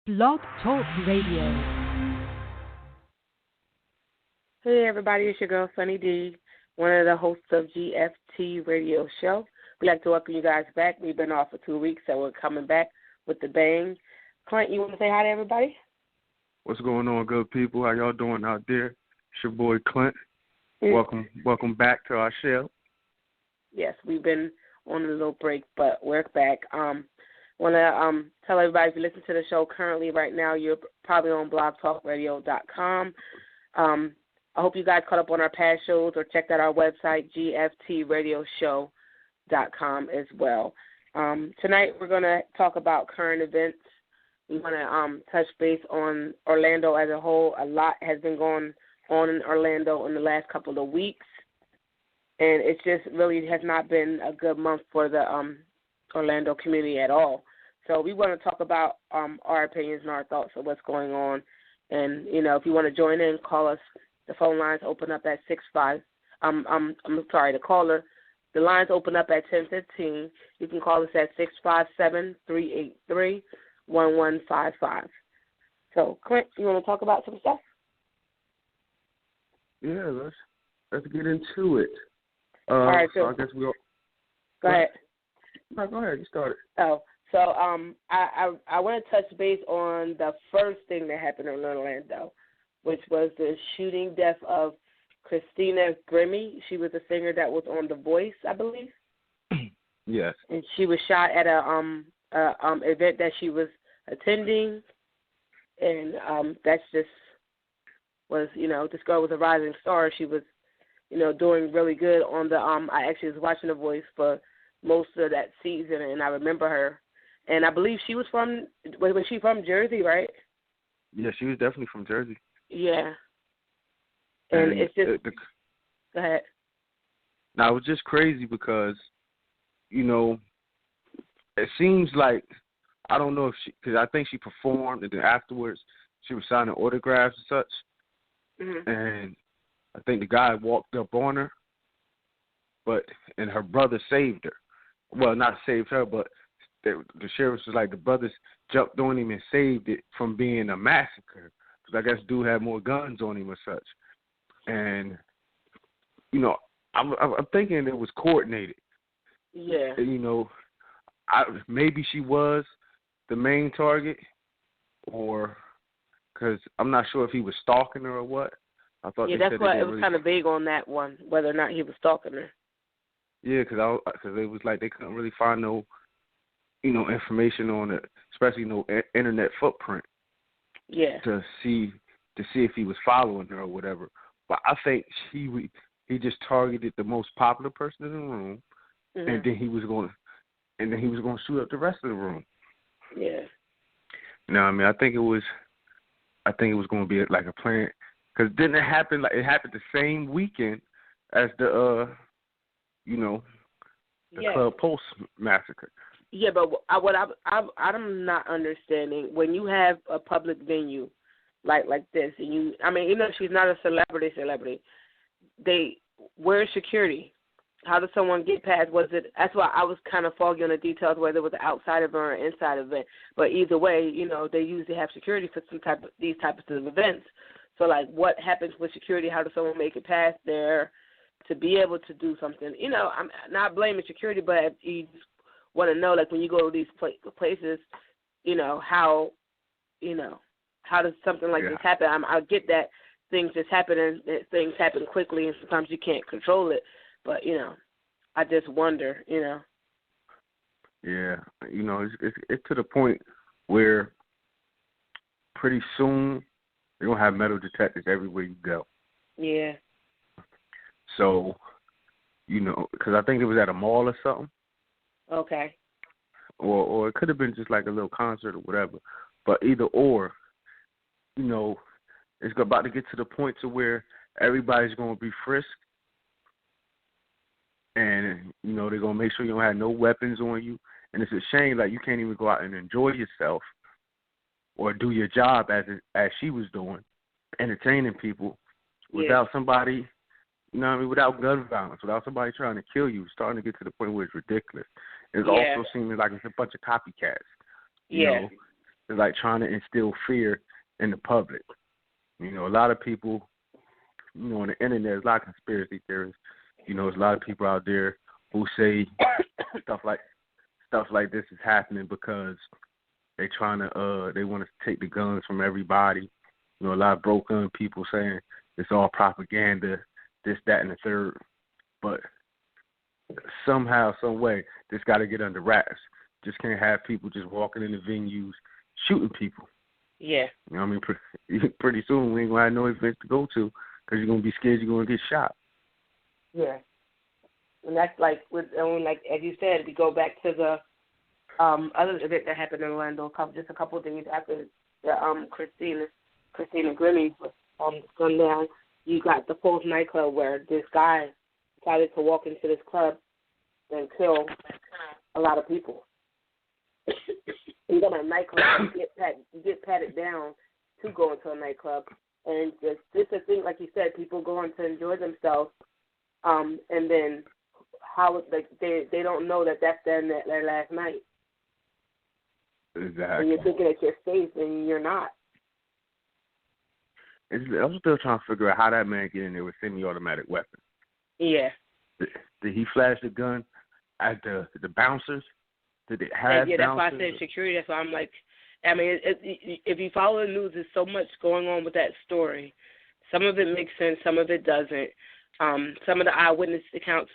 Blog Talk Radio. Hey everybody, it's your girl Sunny D, one of the hosts of GFT Radio Show. We'd like to welcome you guys back. We've been off for 2 weeks, so we're coming back with the bang. Clint, you want to say hi to everybody? What's going on, good people? How y'all doing out there? It's your boy Clint. Welcome back to our show. Yes, we've been on a little break, but we're back. Want to tell everybody, if you listen to the show currently right now, you're probably on blogtalkradio.com. I hope you guys caught up on our past shows or checked out our website, gftradioshow.com as well. Tonight we're going to talk about current events. We want to touch base on Orlando as a whole. A lot has been going on in Orlando in the last couple of weeks, and it just really has not been a good month for the Orlando community at all. So we want to talk about our opinions and our thoughts of what's going on. And, you know, if you want to join in, call us. The phone lines open up at the lines open up at 10:15. You can call us at 657-383-1155. So, Clint, you want to talk about some stuff? Yeah, let's get into it. All right, so I guess we'll go ahead. No, go ahead. You start it. Oh, so I want to touch base on the first thing that happened in Orlando, which was the shooting death of Christina Grimmie. She was a singer that was on The Voice, I believe. Yes. And she was shot at a event that she was attending, and that's just was, you know, this girl was a rising star. She was, you know, doing really good on the I actually was watching The Voice for most of that season, and I remember her. And I believe she was from Jersey, right? Yeah, she was definitely from Jersey. Yeah. And it's just go ahead. Now, it was just crazy because, you know, it seems like, I don't know if because I think she performed, and then afterwards she was signing autographs and such. Mm-hmm. And I think the guy walked up on her, and her brother saved her. Well, not saved her, but the sheriff was like the brothers jumped on him and saved it from being a massacre. Because I guess dude had more guns on him or such. And, you know, I'm thinking it was coordinated. Yeah. And, you know, maybe she was the main target, or because I'm not sure if he was stalking her or what. I thought that's why it was kind of vague on that one, whether or not he was stalking her. Yeah, because it was like they couldn't really find no, you know, information on it, especially no internet footprint. Yeah. To see if he was following her or whatever. But I think he just targeted the most popular person in the room, mm-hmm. and then he was going to shoot up the rest of the room. Yeah. No, I mean I think it was going to be like a plan, because didn't it happen? Like it happened the same weekend as the Club Post massacre. Yeah, but what I'm not understanding, when you have a public venue like this, and even though she's not a celebrity, where's security? How does someone get past? That's why I was kind of foggy on the details, whether it was an outside event or an inside event. But either way, you know, they usually have security for these types of events. So, like, what happens with security? How does someone make it past there to be able to do something? You know, I'm not blaming security, but you just want to know, like, when you go to these places, you know, how does something like this happen? I get that things just happen and things happen quickly, and sometimes you can't control it. But, you know, I just wonder, you know. Yeah, you know, it's to the point where pretty soon they're going to have metal detectors everywhere you go. Yeah. So, you know, because I think it was at a mall or something. Okay. Or it could have been just like a little concert or whatever. But either or, you know, it's about to get to the point to where everybody's going to be frisked. And, you know, they're going to make sure you don't have no weapons on you. And it's a shame, like, you can't even go out and enjoy yourself or do your job as she was doing, entertaining people, without somebody, you know what I mean, without gun violence, without somebody trying to kill you. It's starting to get to the point where it's ridiculous. It's also seeming like it's a bunch of copycats. You know? It's like trying to instill fear in the public. You know, a lot of people, you know, on the internet, there's a lot of conspiracy theories. You know, there's a lot of people out there who say stuff like this is happening because they want to take the guns from everybody. You know, a lot of broke gun people saying it's all propaganda, this, that, and the third. But somehow, some way, this got to get under wraps. Just can't have people just walking in the venues shooting people. Yeah. You know what I mean? Pretty soon we ain't going to have no events to go to because you're going to be scared you're going to get shot. Yeah. And that's like, as you said, we go back to the other event that happened in Orlando just a couple of days after the Christina Grimmie was gunned down. You got the Pulse nightclub where this guy decided to walk into this club and kill a lot of people. You go to a nightclub, you get patted down to go into a nightclub, and just a thing, like you said, people going to enjoy themselves, and then how they don't know that that's their last night. Exactly. And you're thinking that you're safe, and you're not. I'm still trying to figure out how that man get in there with semi-automatic weapons. Yeah. Did he flash the gun at the bouncers? Did it have yeah, that's bouncers? why I said security. That's why I'm like, I mean, if you follow the news, there's so much going on with that story. Some of it makes sense, some of it doesn't. Some of the eyewitness accounts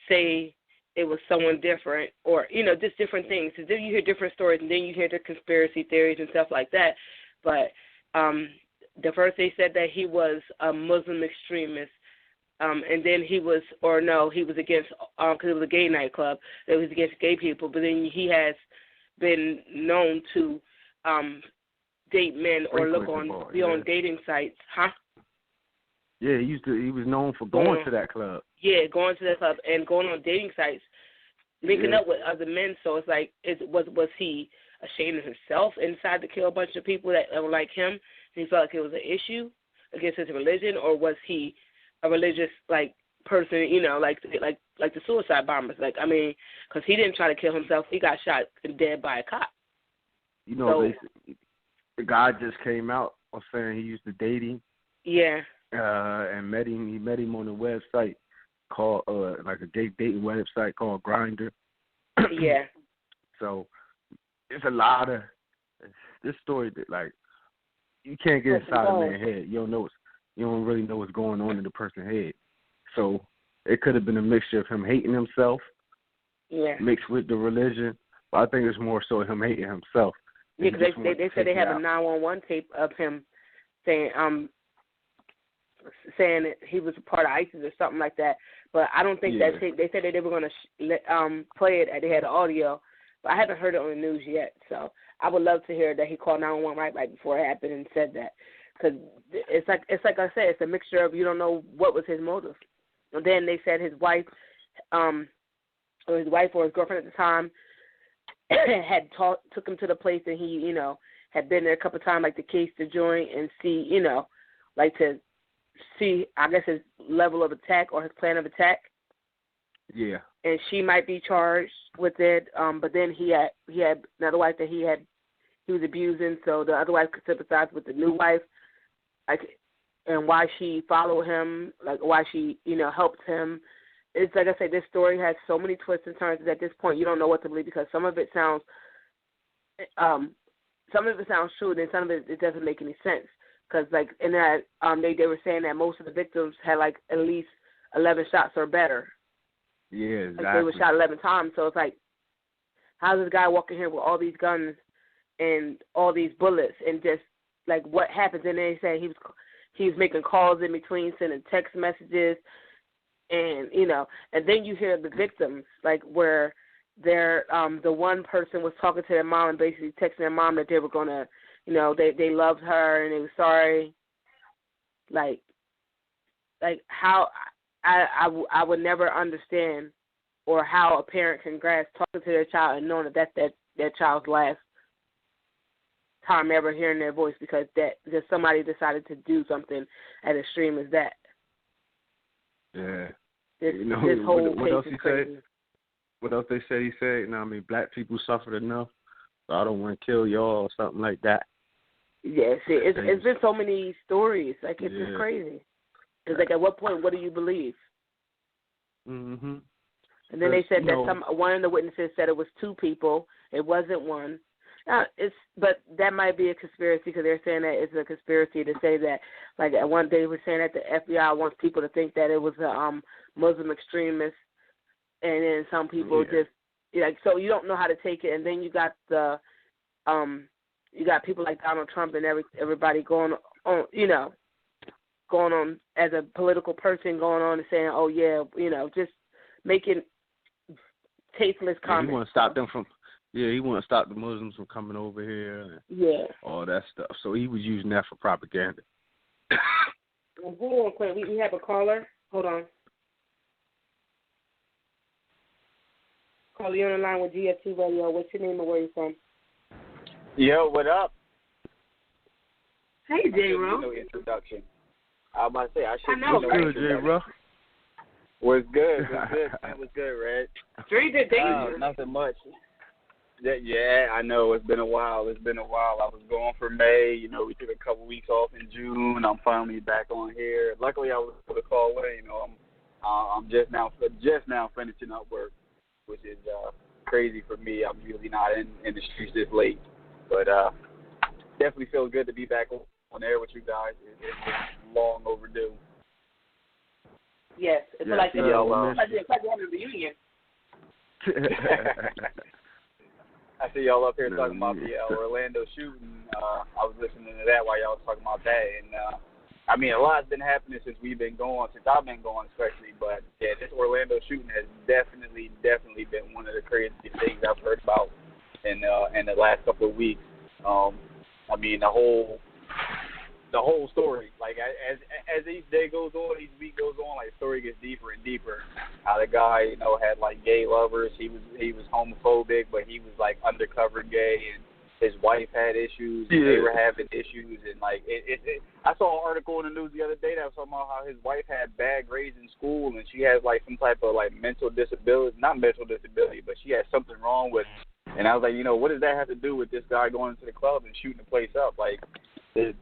say it was someone different, or just different things. So then you hear different stories, and then you hear the conspiracy theories and stuff like that. But the first they said that he was a Muslim extremist. And then he was against, because it was a gay nightclub, that was against gay people, but then he has been known to date men or be on dating sites. Huh? Yeah, he was known for going to that club. Yeah, going to that club and going on dating sites, linking up with other men. So it's like, was he ashamed of himself and decided to kill a bunch of people that were like him? And he felt like it was an issue against his religion, or was he a religious person, like the suicide bombers? Because he didn't try to kill himself. He got shot and dead by a cop. The guy just came out saying he used to date him. Yeah. And met him. He met him on a website called like a gay dating website called Grindr. Yeah. So it's a lot of this story that you can't get inside a man's head. You don't really know what's going on in the person's head. So it could have been a mixture of him hating himself, mixed with the religion. But I think it's more so him hating himself. Yeah, because they said they have a 911 tape of him saying that he was a part of ISIS or something like that. But I don't think that tape. They said that they were going to play it. They had the audio, but I haven't heard it on the news yet. So I would love to hear that he called 911 right before it happened and said that. Because it's like I said, it's a mixture of you don't know what was his motive. And then they said his wife, or his girlfriend at the time, took him to the place, and he, had been there a couple of times, like to case the joint and see, to see, I guess, his level of attack or his plan of attack. Yeah. And she might be charged with it. But then he had another wife that he was abusing, so the other wife could sympathize with the new wife. And why she followed him, why she, helped him. It's like I say, this story has so many twists and turns that at this point you don't know what to believe, because some of it sounds true, and some of it doesn't make any sense. Because in that they were saying that most of the victims had at least 11 shots or better. Yeah, exactly. They were shot 11 times. So it's how's this guy walking here with all these guns and all these bullets, and just what happens? And they say he was making calls in between, sending text messages, and and then you hear the victims where they're the one person was talking to their mom and basically texting their mom that they were gonna, they loved her and they were sorry. How I would never understand, or how a parent can grasp talking to their child and knowing that that's their child's last time ever hearing their voice, because somebody decided to do something as extreme as that. Yeah. This whole what else case he is crazy. said? What else they said? He said, black people suffered enough. so I don't want to kill y'all or something like that. Yeah, see, it's been so many stories. Like, it's just Yeah. crazy. It's like, at what point, what do you believe? Mm-hmm. And then they said that one of the witnesses said it was 2 people. It wasn't one. But that might be a conspiracy, because they're saying that it's a conspiracy to say that, like, at one day they were saying that the FBI wants people to think that it was a Muslim extremist, and then some people just, like, so you don't know how to take it. And then you got you got people like Donald Trump and everybody going on, going on as a political person, going on and saying, oh yeah, just making tasteless comments. He want to stop them from. Yeah, he want to stop the Muslims from coming over here. And all that stuff. So he was using that for propaganda. Hold on, quick. We have a caller. Hold on. Caller, you're on the line with GFT Radio. What's your name and where you from? Yo, what up? Hey, J-Ro. No introduction. I was about to say, I should know. no Good, J-Ro. What's good? What's good? Man, what's good, Red? Street of danger. Nothing much. Yeah, I know. It's been a while. I was gone for May. We took a couple weeks off in June. I'm finally back on here. Luckily, I was able to call in. I'm just now finishing up work, which is crazy for me. I'm usually not in the streets this late, but definitely feels good to be back on air with you guys. It's been long overdue. Yes, it's like you're having a reunion. I see y'all up here talking about the Orlando shooting. I was listening to that while y'all was talking about that, and I mean, a lot's been happening since I've been going, especially. But yeah, this Orlando shooting has definitely been one of the craziest things I've heard about in the last couple of weeks. I mean, the whole story, like as each day goes on, each week goes on, like the story gets deeper and deeper. How the guy, had like gay lovers. He was homophobic, but he was like undercover gay, and his wife had issues, and they were having issues, and like I saw an article in the news the other day that was talking about how his wife had bad grades in school, and she has like some type of like mental disability, not mental disability, but she has something wrong with. And I was like, what does that have to do with this guy going into the club and shooting the place up? Like, the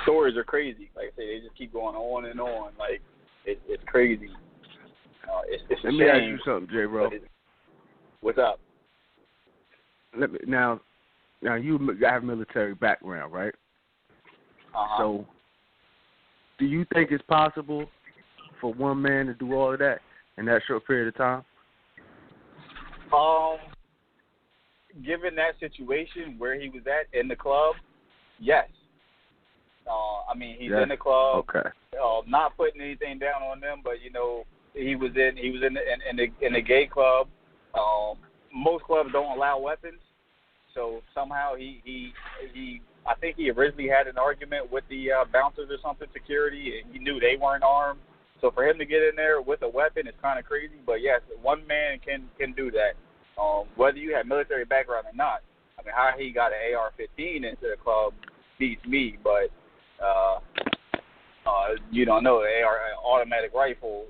stories are crazy. Like I say, they just keep going on and on. Like, it's crazy. It's a Let shame. me ask you something, J-Ro. What's up? Now you have military background, right? Uh-huh. So, do you think it's possible for one man to do all of that in that short period of time? Given that situation where he was at in the club, yes. I mean, he's in the club. Okay. Not putting anything down on them, but he was in the gay club. Most clubs don't allow weapons, so somehow he I think he originally had an argument with the bouncers or something, security, and he knew they weren't armed. So for him to get in there with a weapon is kind of crazy. But yes, one man can do that. Whether you have military background or not. I mean, how he got an AR-15 into the club beats me, but you don't know. The AR automatic rifle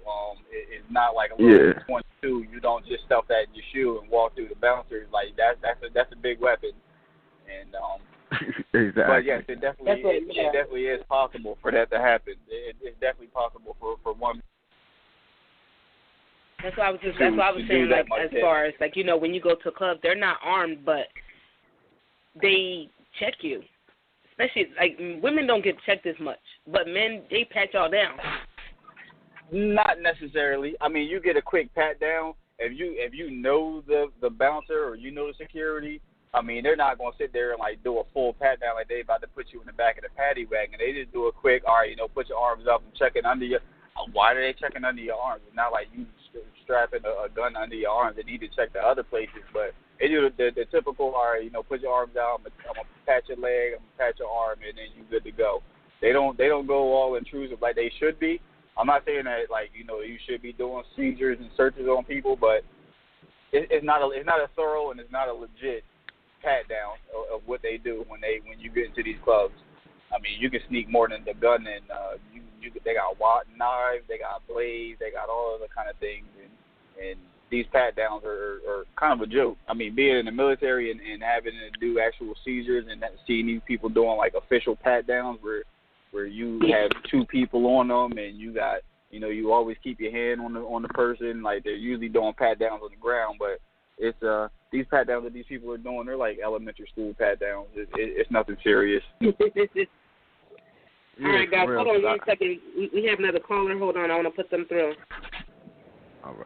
is not like a little 22. You don't just stuff that in your shoe and walk through the bouncers. Like that's a big weapon. And exactly. But yes, it definitely is possible for that to happen. It's definitely possible for one. That's why I was saying, like, as far as, like, when you go to a club, they're not armed, but they check you. Especially, like, women don't get checked as much, but men, they pat y'all down. Not necessarily. I mean, you get a quick pat down. If you know the bouncer or you know the security, I mean, they're not going to sit there and, like, do a full pat down like they about to put you in the back of the paddy wagon. They just do a quick, all right, put your arms up and check it under your. Why are they checking under your arms? It's not like you strapping a gun under your arms. They need to check the other places, but they do the typical, all right, put your arms out. I'm gonna pat your leg, I'm gonna pat your arm, and then you good to go. They don't go all intrusive like they should be. I'm not saying that like you should be doing seizures and searches on people, but it's not a thorough and it's not a legit pat down of what they do when you get into these clubs. I mean, you can sneak more than the gun, and they got knives, they got blades, they got all other kind of things, and these pat downs are kind of a joke. I mean, being in the military and having to do actual seizures and seeing these people doing like official pat downs where you have two people on them and you got, you know, you always keep your hand on the person. Like, they're usually doing pat downs on the ground, but it's these pat downs that these people are doing, they're like elementary school pat downs. It's nothing serious. All right, guys, hold on 1 second. We have another caller. Hold on, I want to put them through. All right.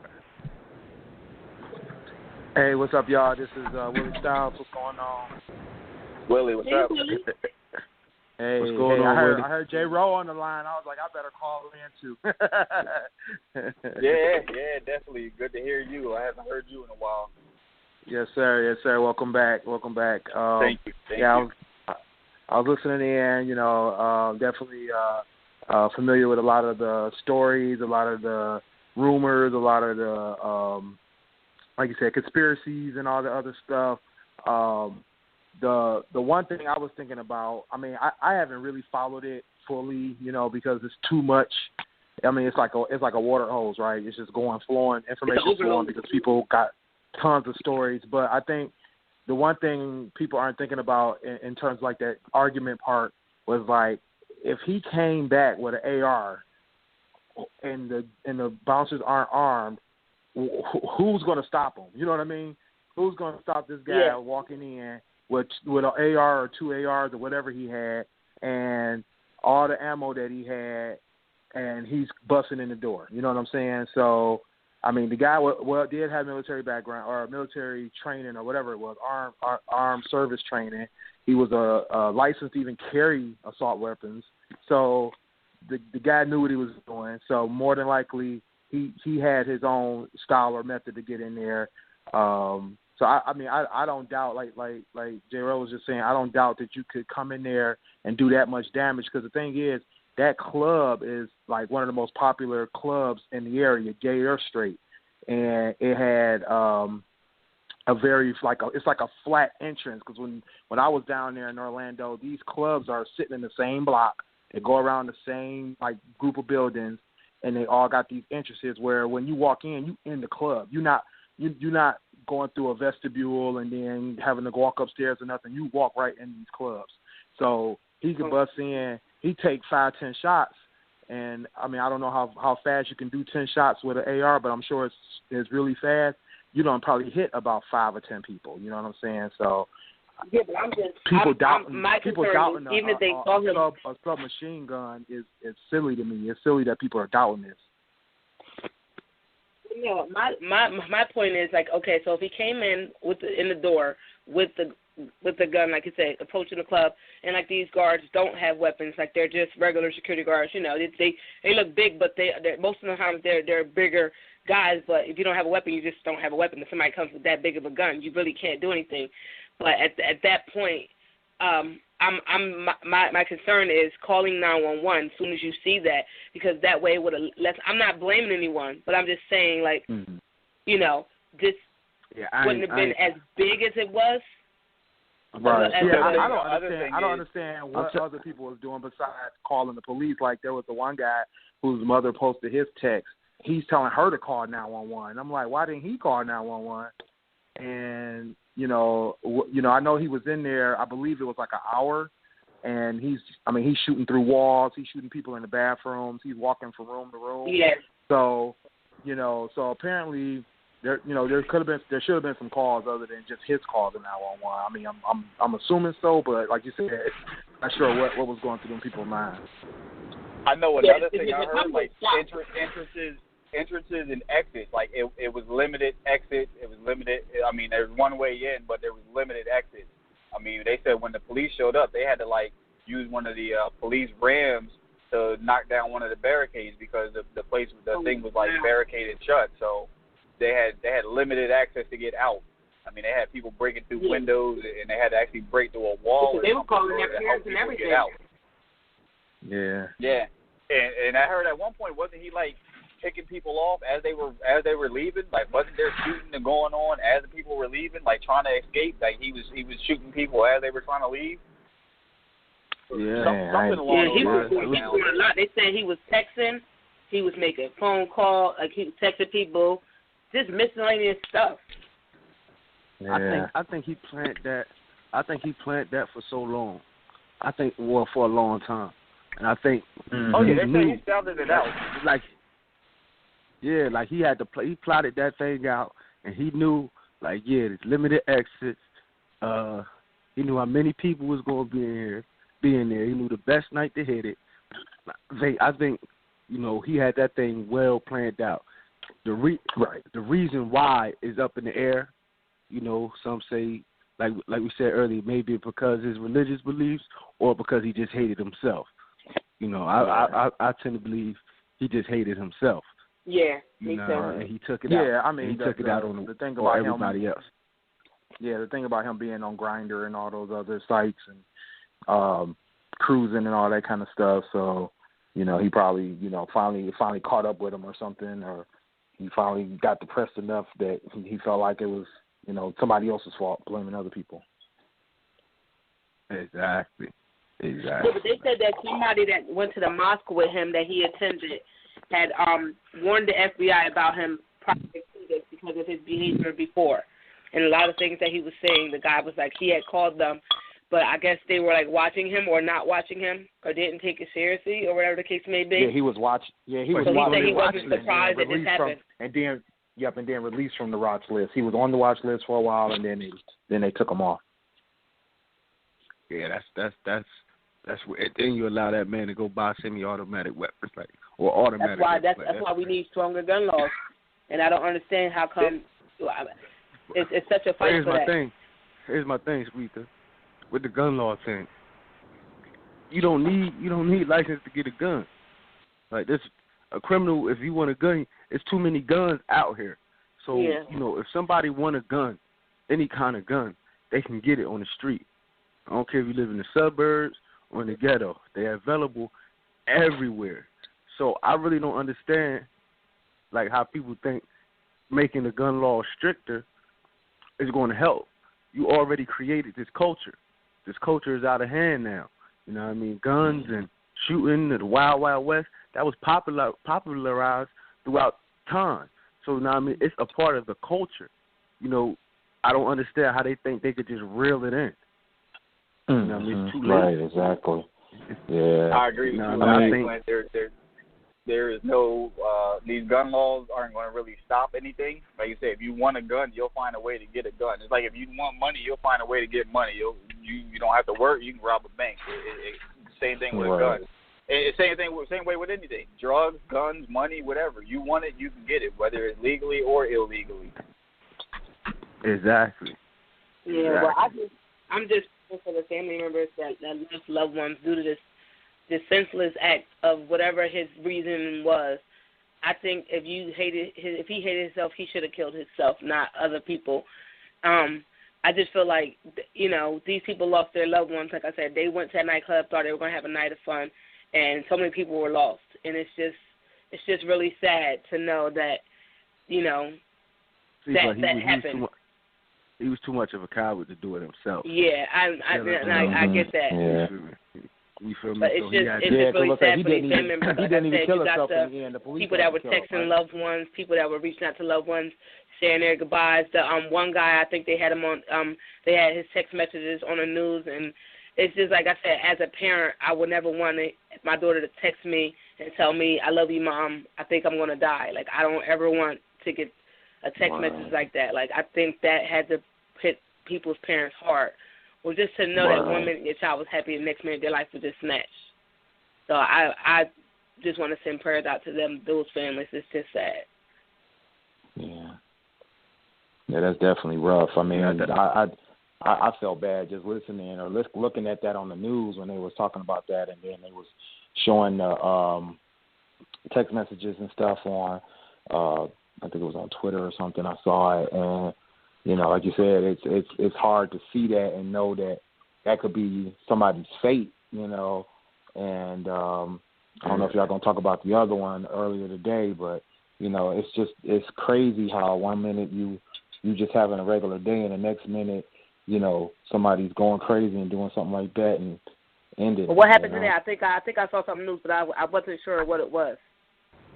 Hey, what's up, y'all? This is Willie Styles. What's going on? Willie, what's up? Hey, what's going on, I Willie? heard J. Rowe on the line. I was like, I better call in too. Yeah, definitely. Good to hear you. I haven't heard you in a while. Yes, sir. Welcome back. Thank you. I was listening in. You know, definitely familiar with a lot of the stories, a lot of the rumors, a lot of the like you said, conspiracies and all the other stuff. The one thing I was thinking about, I mean, I haven't really followed it fully, you know, because it's too much. I mean, it's like a water hose, right? It's just flowing, information flowing because people got tons of stories. But I think the one thing people aren't thinking about in terms of like that argument part was like, if he came back with an AR and the bouncers aren't armed, who's going to stop him? You know what I mean? Who's going to stop this guy walking in with an AR or two ARs or whatever he had and all the ammo that he had, and he's busting in the door? You know what I'm saying? So, I mean, the guy did have military background or military training or whatever it was, armed service training. He was a licensed to even carry assault weapons. So the guy knew what he was doing. So more than likely, he had his own style or method to get in there. So I mean I don't doubt, like J-Ro was just saying, I don't doubt that you could come in there and do that much damage, because the thing is, that club is like one of the most popular clubs in the area, Gay or Straight, and it had a very it's like a flat entrance, because when I was down there in Orlando, these clubs are sitting in the same block. They go around the same like group of buildings, and they all got these entrances where when you walk in, you in the club. You're not going through a vestibule and then having to walk upstairs or nothing. You walk right in these clubs. So he could bust in. He take 5-10 shots, and I mean, I don't know how fast you can do 10 shots with an AR, but I'm sure it's really fast. You don't probably hit about 5 or 10 people. You know what I'm saying? So yeah, but I'm just people doubting even if they saw him a submachine gun is silly to me. It's silly that people are doubting this. You know, my point is, like, okay, so if he came in in the door with the gun, like you said, approaching the club, and like these guards don't have weapons, like they're just regular security guards. You know, they look big, but they're most of the time they're bigger guys. But if you don't have a weapon, you just don't have a weapon. If somebody comes with that big of a gun, you really can't do anything. But at that point, my concern is calling 911 as soon as you see that, because that way would have less. I'm not blaming anyone, but I'm just saying, like, you know, this wouldn't have been as big as it was. Right. I don't understand what other people was doing besides calling the police. Like, there was the one guy whose mother posted his text. He's telling her to call 911. I'm like, why didn't he call 911? And you know, I know he was in there. I believe it was like an hour, and he's shooting through walls. He's shooting people in the bathrooms. He's walking from room to room. Yeah. So, so apparently there should have been some calls other than just his call to 911. I mean, I'm assuming so, but like you said, not sure what was going through them people's minds. I know another thing I heard, like entrances and exits, like it was limited exits. It was limited. I mean, there's one way in, but there was limited exits. I mean, they said when the police showed up, they had to like use one of the police rams to knock down one of the barricades because the thing was like barricaded shut. So they had limited access to get out. I mean, they had people breaking through windows, and they had to actually break through a wall. They were calling their parents and everything. Get out. Yeah. Yeah, and I heard at one point, wasn't he like picking people off as they were leaving? Like, wasn't there shooting going on as the people were leaving, like trying to escape? Like he was shooting people as they were trying to leave. Something along those lines. He was doing a lot. They said he was texting, he was making phone calls, like he was texting people, just miscellaneous stuff. Yeah. I think he planned that. I think he planned that for so long. I think for a long time, and I think. Oh yeah, they say he spelled it out. Like he had to play. He plotted that thing out, and he knew there's limited exits. He knew how many people was going to be in there. He knew the best night to hit it. I think, he had that thing well planned out. The reason why is up in the air. Some say, like we said earlier, maybe because his religious beliefs or because he just hated himself. I tend to believe he just hated himself. Yeah, me too. And he took it out. Yeah, I mean, he took it out on the thing about everybody else. Yeah, the thing about him being on Grindr and all those other sites and cruising and all that kind of stuff. So, he probably, finally caught up with him or something, or he finally got depressed enough that he felt like it was, somebody else's fault, blaming other people. Exactly. Yeah, but they said that somebody that went to the mosque with him that he attended had warned the FBI about him prior to this because of his behavior before. And a lot of things that he was saying, the guy was like, he had called them, but I guess they were watching him or not watching him or didn't take it seriously or whatever the case may be. Yeah, he was watching. Yeah, he was so watching. So he wasn't surprised that this happened. And then released from the watch list. He was on the watch list for a while, and then they took him off. Yeah, that's where then you allow that man to go buy semi-automatic weapons, or automatic. That's why we need stronger gun laws, and I don't understand how come it's such a fight Here's for my that. thing. Here's my thing, Sweetha. With the gun law thing, you don't need license to get a gun. Like this, a criminal, if you want a gun, it's too many guns out here. So if somebody want a gun, any kind of gun, they can get it on the street. I don't care if you live in the suburbs or in the ghetto. They're available everywhere. So I really don't understand how people think making the gun law stricter is going to help. You already created this culture. This culture is out of hand now. You know what I mean? Guns and shooting and the Wild Wild West, that was popularized throughout time. So now, I mean, it's a part of the culture. I don't understand how they think they could just reel it in. You know what I mean? It's too late. Right, exactly. Yeah. I agree with you. I think there is no these gun laws aren't going to really stop anything. Like you said, if you want a gun, you'll find a way to get a gun. It's like if you want money, you'll find a way to get money. You don't have to work. You can rob a bank. Same thing with a gun. Same way with anything. Drugs, guns, money, whatever. You want it, you can get it, whether it's legally or illegally. Exactly. Yeah, well, I'm just for the family members that lost loved ones due to this senseless act of whatever his reason was. I think if he hated himself, he should have killed himself, not other people. I just feel like, these people lost their loved ones. Like I said, they went to a nightclub, thought they were going to have a night of fun, and so many people were lost. And it's just really sad to know that, that happened. He was too much of a coward to do it himself. Yeah, I get that. Yeah. You feel me? But it's just really sad for these family members. He didn't even kill you got himself in the end. The police people that were texting loved ones, people that were reaching out to loved ones, sharing their goodbyes. The one guy, I think they had him on. They had his text messages on the news, and it's just like I said. As a parent, I would never want my daughter to text me and tell me, "I love you, Mom. I think I'm gonna die." Like I don't ever want to get a text message like that. Like I think that had to hit people's parents' heart. Well, just to know that 1 minute your child was happy, the next minute their life was just snatched. So I just want to send prayers out to them, those families. It's just sad. Yeah, that's definitely rough. I mean, I felt bad just listening or looking at that on the news when they was talking about that, and then they was showing the text messages and stuff on, I think it was on Twitter or something. I saw it, and like you said, it's hard to see that and know that could be somebody's fate, and I don't know if y'all gonna talk about the other one earlier today, but it's crazy how 1 minute you just having a regular day and the next minute, somebody's going crazy and doing something like that and ended. Well, what happened today? I think I saw something news, but I wasn't sure what it was.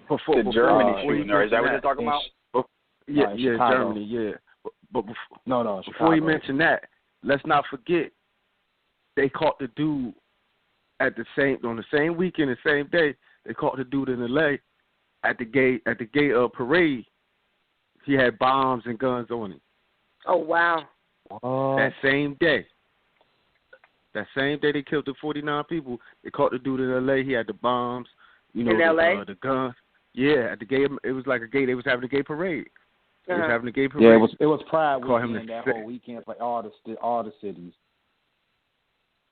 The Germany shooting, or is that what you're talking about? Yeah, Chicago. Germany, yeah. But No, before you Chicago. mention that, let's not forget they caught the dude on the same weekend, the same day. They caught the dude in L.A. at the gay parade. He had bombs and guns on him. Oh wow. That same day they killed the 49 people. They caught the dude in L.A. He had the bombs, In L.A.? The guns. Yeah, at the gay. It was like a gay. They was having a gay parade. They was having a gay parade. Yeah, it was Pride Call him weekend that the- whole weekend for all the cities.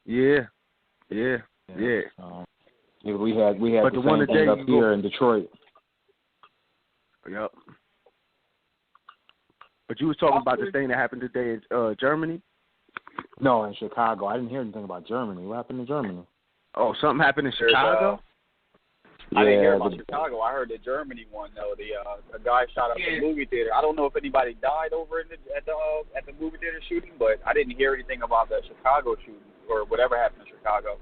Yeah. We had But the the one same today thing up here in Detroit. Yep. But you was talking about the thing that happened today in Germany? No, in Chicago. I didn't hear anything about Germany. What happened in Germany? Oh, something happened in Chicago? I didn't hear about Chicago. I heard the Germany one though. A guy shot up the movie theater. I don't know if anybody died over at the movie theater shooting, but I didn't hear anything about the Chicago shooting or whatever happened in Chicago.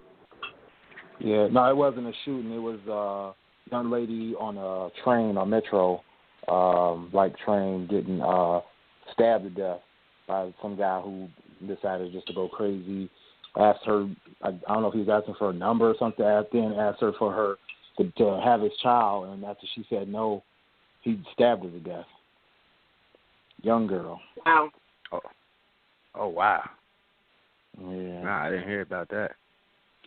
Yeah, no, it wasn't a shooting. It was a young lady on a train or metro, train getting stabbed to death by some guy who decided just to go crazy. Asked her, I don't know if he was asking for a number or something. Then asked her for her to have his child, and after she said no, he stabbed her to death. Young girl. Wow. Oh wow. Yeah. Nah, I didn't hear about that.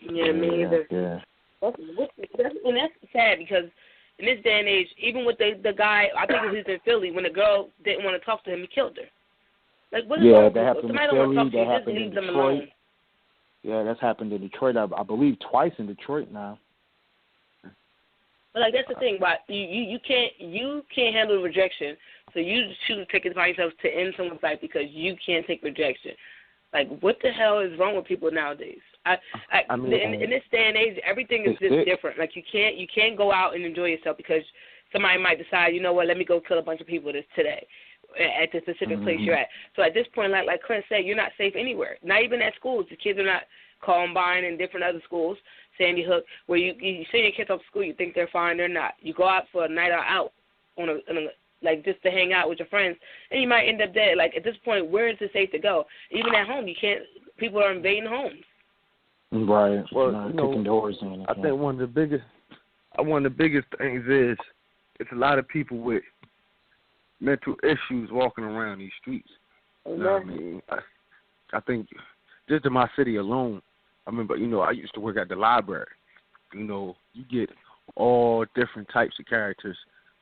Yeah, me either. Yeah. That's sad because in this day and age, even with the guy, I think he was in Philly, when the girl didn't want to talk to him, he killed her. Like, what is wrong with that people? happened Somebody in don't want to Philly. talk to you, That just happened in leave them Detroit. alone. Yeah, that's happened in Detroit. I believe twice in Detroit now. But like that's the thing, but you can't handle rejection, so you choose to take it upon yourself to end someone's life because you can't take rejection. Like, what the hell is wrong with people nowadays? I mean, in this day and age, everything is just different. Like you can't go out and enjoy yourself because somebody might decide, you know what, let me go kill a bunch of people today at the specific place you're at. So at this point, like Clint said, you're not safe anywhere. Not even at schools. The kids are not Columbine and different other schools, Sandy Hook, where you send your kids off to school, you think they're fine, they're not. You go out for a night out on like just to hang out with your friends, and you might end up dead. Like at this point, where is it safe to go? Even at home, you can't. People are invading homes. Right. Well, kicking doors in. I think one of the biggest things is it's a lot of people with mental issues walking around these streets. You know what I mean? I think just in my city alone, I remember, I used to work at the library. You get all different types of characters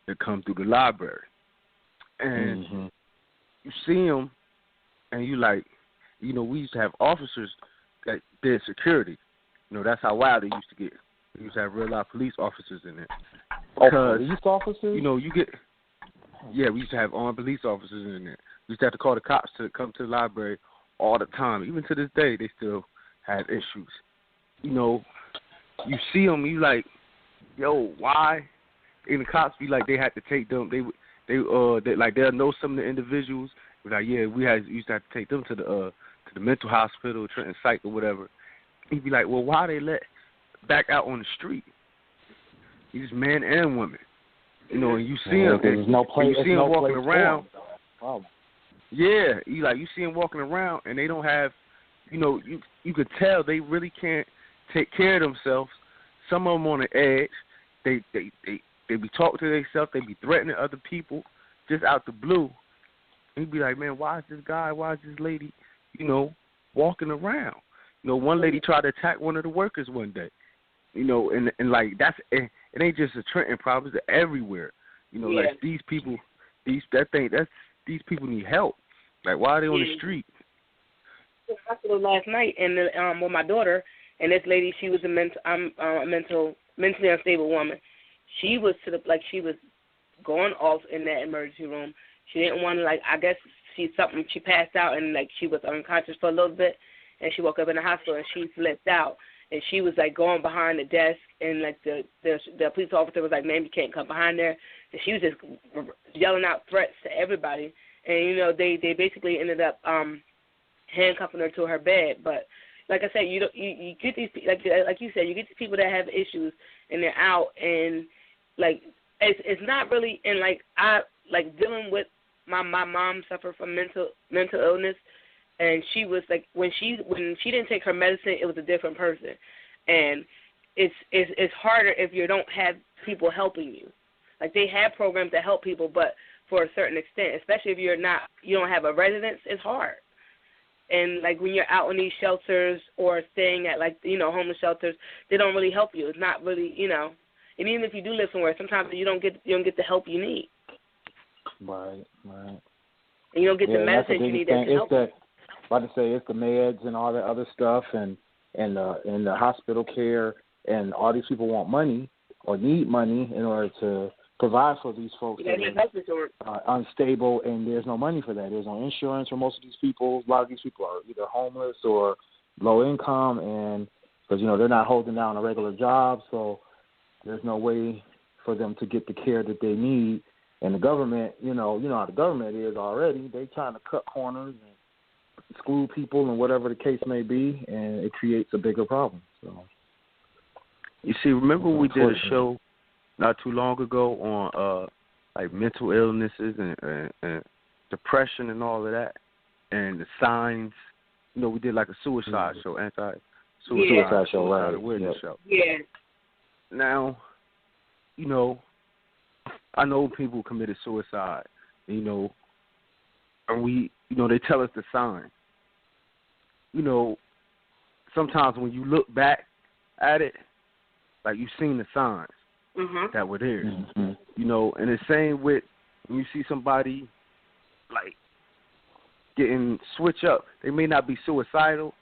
that come through the library. And you see them, and you like, we used to have officers that did security. That's how wild it used to get. We used to have real life police officers in there. Because, police officers? you get, we used to have armed police officers in there. We used to have to call the cops to come to the library all the time. Even to this day, they still had issues. You see them, you like, yo, why? And the cops be like, they had to take them. They like they'll know some of the individuals. But like, yeah, we used to have to take them to the mental hospital, Trenton Psych or whatever. He'd be like, well, why they let back out on the street? These men and women, and you see them. There's no place. You see them walking around. Oh. Yeah, you see them walking around, and they don't have, you could tell they really can't take care of themselves. Some of them on the edge. They be talking to themselves. They be threatening other people just out the blue. And he'd be like, man, why is this lady, walking around? One lady tried to attack one of the workers one day. And like it ain't just a Trenton problem. It's everywhere. Like these people, these people need help. Like, why are they on the street? I was in the hospital last night, and with my daughter, and this lady, she was a mentally unstable woman. She was she was going off in that emergency room. She didn't want to, I guess she passed out, and she was unconscious for a little bit, and she woke up in the hospital, and she flipped out, and she was going behind the desk, and the police officer was like, ma'am, you can't come behind there, and she was just yelling out threats to everybody, and they basically ended up handcuffing her to her bed. But like I said, you get these, like you said, you get these people that have issues, and they're out, and it's not really, and I dealing with my mom suffered from mental illness, and she was like when she didn't take her medicine, it was a different person, and it's harder if you don't have people helping you. Like they have programs that help people, but for a certain extent, especially if you don't have a residence, it's hard. And like when you're out in these shelters or staying at homeless shelters, they don't really help you. It's not really, and even if you do live somewhere, sometimes you don't get the help you need. Right. And you don't get the medicine you need to help you. Like I say, it's the meds and all that other stuff, and the hospital care, and all these people want money or need money in order to provide for these folks that are unstable, and there's no money for that. There's no insurance for most of these people. A lot of these people are either homeless or low income, and because they're not holding down a regular job, so there's no way for them to get the care that they need. And the government, you know how the government is already. They trying to cut corners and exclude people and whatever the case may be, and it creates a bigger problem. So, you see, remember we did a show not too long ago on like mental illnesses and depression and all of that, and the signs. We did like a suicide show, anti-suicide show, right? Awareness show. Yeah. Now, I know people committed suicide, and they tell us the signs. Sometimes when you look back at it, like you've seen the signs that were there. Mm-hmm. And the same with when you see somebody like getting switch up. They may not be suicidal,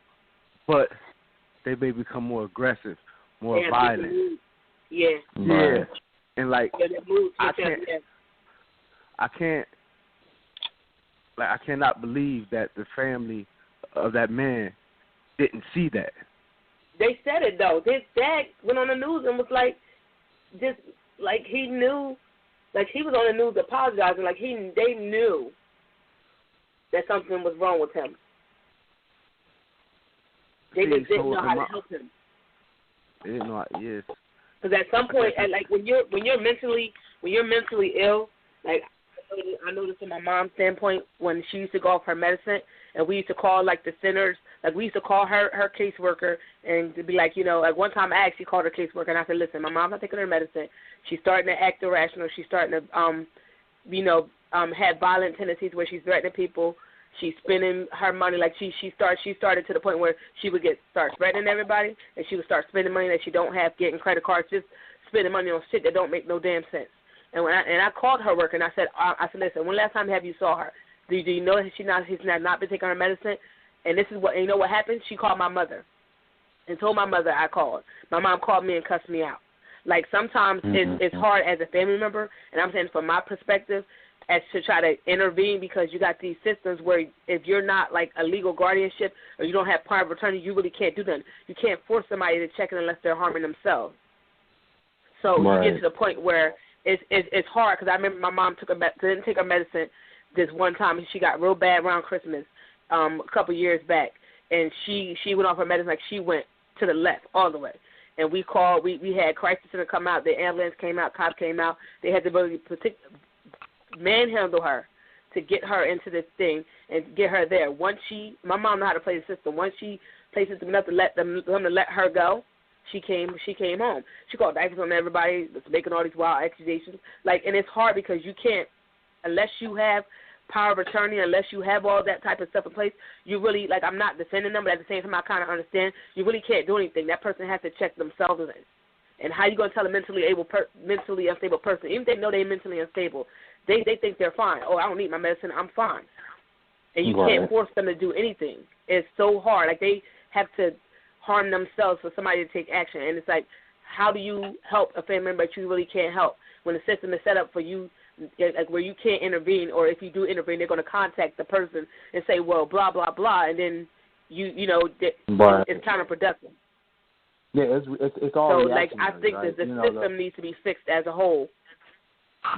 but they may become more aggressive, more violent. Yeah. Yeah. And like I cannot believe that the family of that man didn't see that. They said it though. His dad went on the news and was like, just like he knew, like he was on the news apologizing, like they knew that something was wrong with him. They just didn't know how to help him. They didn't know. Yes. Because at some point, like when you're mentally ill, like I noticed from my mom's standpoint when she used to go off her medicine, and we used to call like the centers, like we used to call her caseworker, and to be like, like one time I actually called her caseworker, and I said, listen, my mom's not taking her medicine. She's starting to act irrational. She's starting to have violent tendencies where she's threatening people. She's spending her money like she started to the point where she would start threatening everybody, and she would start spending money that she don't have, getting credit cards, just spending money on shit that don't make no damn sense. And I called her work and I said, listen, when last time have you saw her? Do you know that she's not been taking her medicine? And this is what happened? She called my mother and told my mother I called. My mom called me and cussed me out. Like sometimes it's hard as a family member, and I'm saying from my perspective, as to try to intervene, because you got these systems where if you're not like a legal guardianship or you don't have power of attorney, you really can't do nothing. You can't force somebody to check in unless they're harming themselves. So you get to the point where it's hard, because I remember my mom didn't take her medicine this one time, and she got real bad around Christmas a couple years back, and she went off her medicine, like she went to the left all the way. And we called, we had crisis center come out, the ambulance came out, cops came out, they had the ability to manhandle her to get her into this thing and get her there. Once my mom knew how to play the system. Once she played the system enough to let her go, she came home. She called diapers on everybody, was making all these wild accusations. And it's hard because you can't, unless you have power of attorney, unless you have all that type of stuff in place, you really, I'm not defending them, but at the same time I kind of understand, you really can't do anything. That person has to check themselves in. And how you going to tell a mentally unstable person, even if they know they're mentally unstable, they think they're fine. Oh, I don't need my medicine, I'm fine. And you can't force them to do anything. It's so hard. They have to harm themselves for somebody to take action. And it's like, how do you help a family member that you really can't help when the system is set up for you, where you can't intervene, or if you do intervene, they're going to contact the person and say, well, blah, blah, blah, and then it's counterproductive. Yeah, it's all. So, I think that the system needs to be fixed as a whole.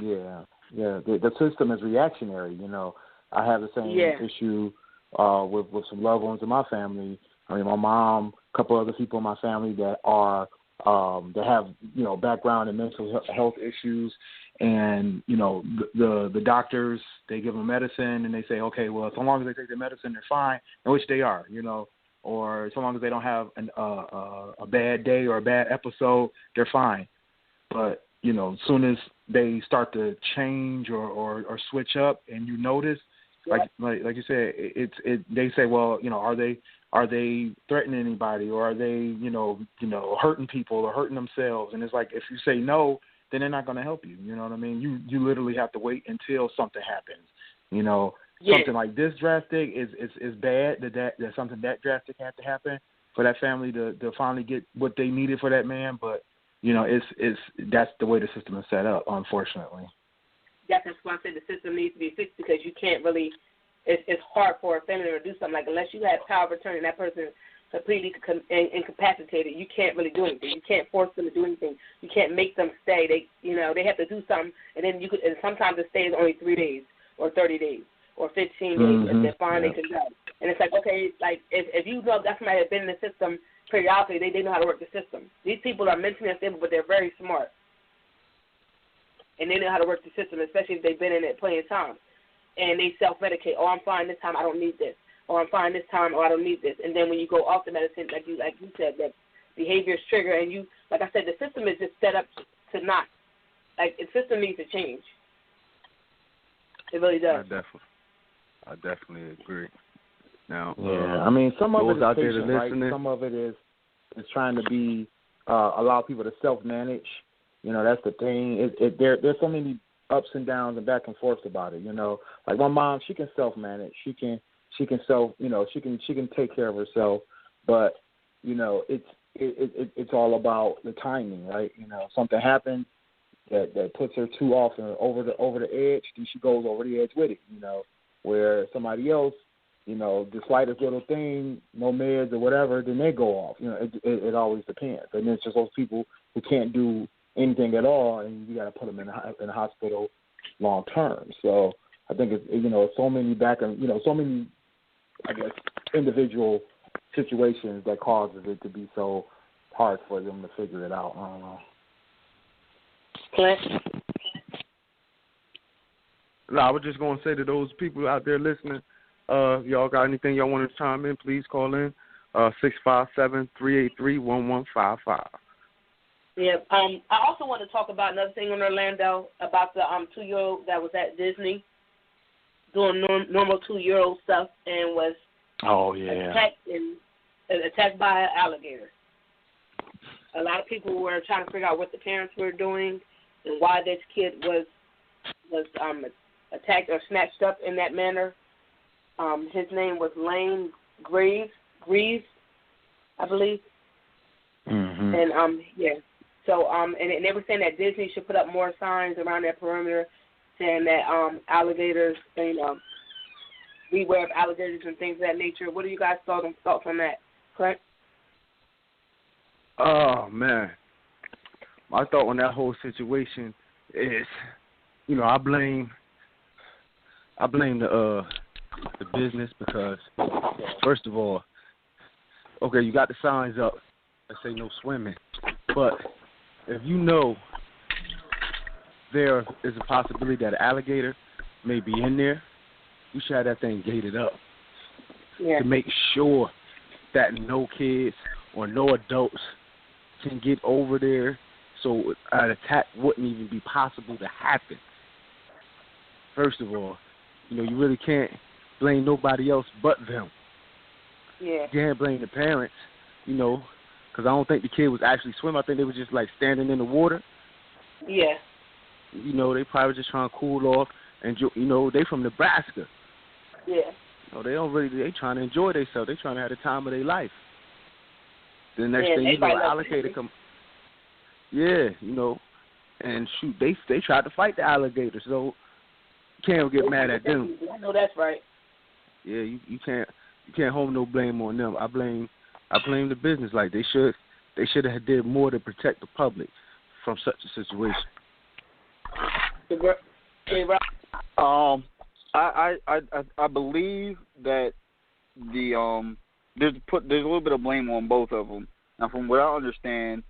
Yeah. The system is reactionary. I have the same issue with some loved ones in my family. I mean, my mom, a couple other people in my family that are that have, background in mental health issues. And, the doctors, they give them medicine and they say, okay, well, so long as they take their medicine, they're fine, in which they are, or so long as they don't have a bad day or a bad episode, they're fine. But, as soon as they start to change or switch up and you notice, like you said, they say, well, are they threatening anybody, or are they, hurting people or hurting themselves? And it's like, if you say no, then they're not going to help you. You know what I mean? You literally have to wait until something happens. Something like this drastic is bad. That something that drastic had to happen for that family to finally get what they needed for that man. But that's the way the system is set up, unfortunately. That's why I said the system needs to be fixed, because you can't really. It's hard for a family to do something like, unless you have power of attorney and that person completely incapacitated. You can't really do anything. You can't force them to do anything. You can't make them stay. They they have to do something, and then and sometimes the stay is only 3 days or 30 days or 15 days, and they're fine. They can go. And it's like, okay, like if you know that somebody has been in the system periodically, they know how to work the system. These people are mentally unstable, but they're very smart, and they know how to work the system, especially if they've been in it plenty of times. And they self-medicate. Oh, I'm fine this time. I don't need this. Or I'm fine this time. Or I don't need this. And then when you go off the medicine, like you said, that behavior is trigger. And you, like I said, the system is just set up to not. Like, the system needs to change. It really does. I definitely agree. Now, I mean, some of it is patient, right? Some of it is trying to be allow people to self-manage. That's the thing. There's so many ups and downs and back and forth about it. Like my mom, she can self-manage. She can self. She can take care of herself. But it's all about the timing, right? Something happens that puts her too often over the edge, then she goes over the edge with it. Where somebody else, the slightest little thing, no meds or whatever, then they go off. It always depends. And it's just those people who can't do anything at all, and you got to put them in a hospital long term. So I think it's so many so many, I guess, individual situations that causes it to be so hard for them to figure it out. I don't know. Clint? No, I was just going to say to those people out there listening, y'all got anything y'all want to chime in, please call in, 657-383-1155. Yeah. I also want to talk about another thing in Orlando about the 2-year-old that was at Disney doing normal 2-year-old stuff and was attacked by an alligator. A lot of people were trying to figure out what the parents were doing and why this kid was attacked or snatched up in that manner. His name was Lane Greaves, I believe. Mm-hmm. And So and they were saying that Disney should put up more signs around that perimeter, saying that alligators, beware of alligators and things of that nature. What do you guys thoughts on that? Correct? Oh man, my thought on that whole situation is, I blame the business, because first of all, okay, you got the signs up that say no swimming, but if there is a possibility that an alligator may be in there, you should have that thing gated up to make sure that no kids or no adults can get over there, so an attack wouldn't even be possible to happen. First of all, you really can't blame nobody else but them. Yeah. You can't blame the parents, because I don't think the kid was actually swimming. I think they were just like standing in the water. Yeah. They probably just trying to cool off, and they from Nebraska. Yeah. They trying to enjoy themselves. They trying to have the time of their life. The next thing alligator come. Yeah, and shoot, they tried to fight the alligator, so you can't get mad at them. I know that's right. Yeah, you can't hold no blame on them. I blame the business. Like they should have did more to protect the public from such a situation. I believe that there's a little bit of blame on both of them. Now, from what I understand,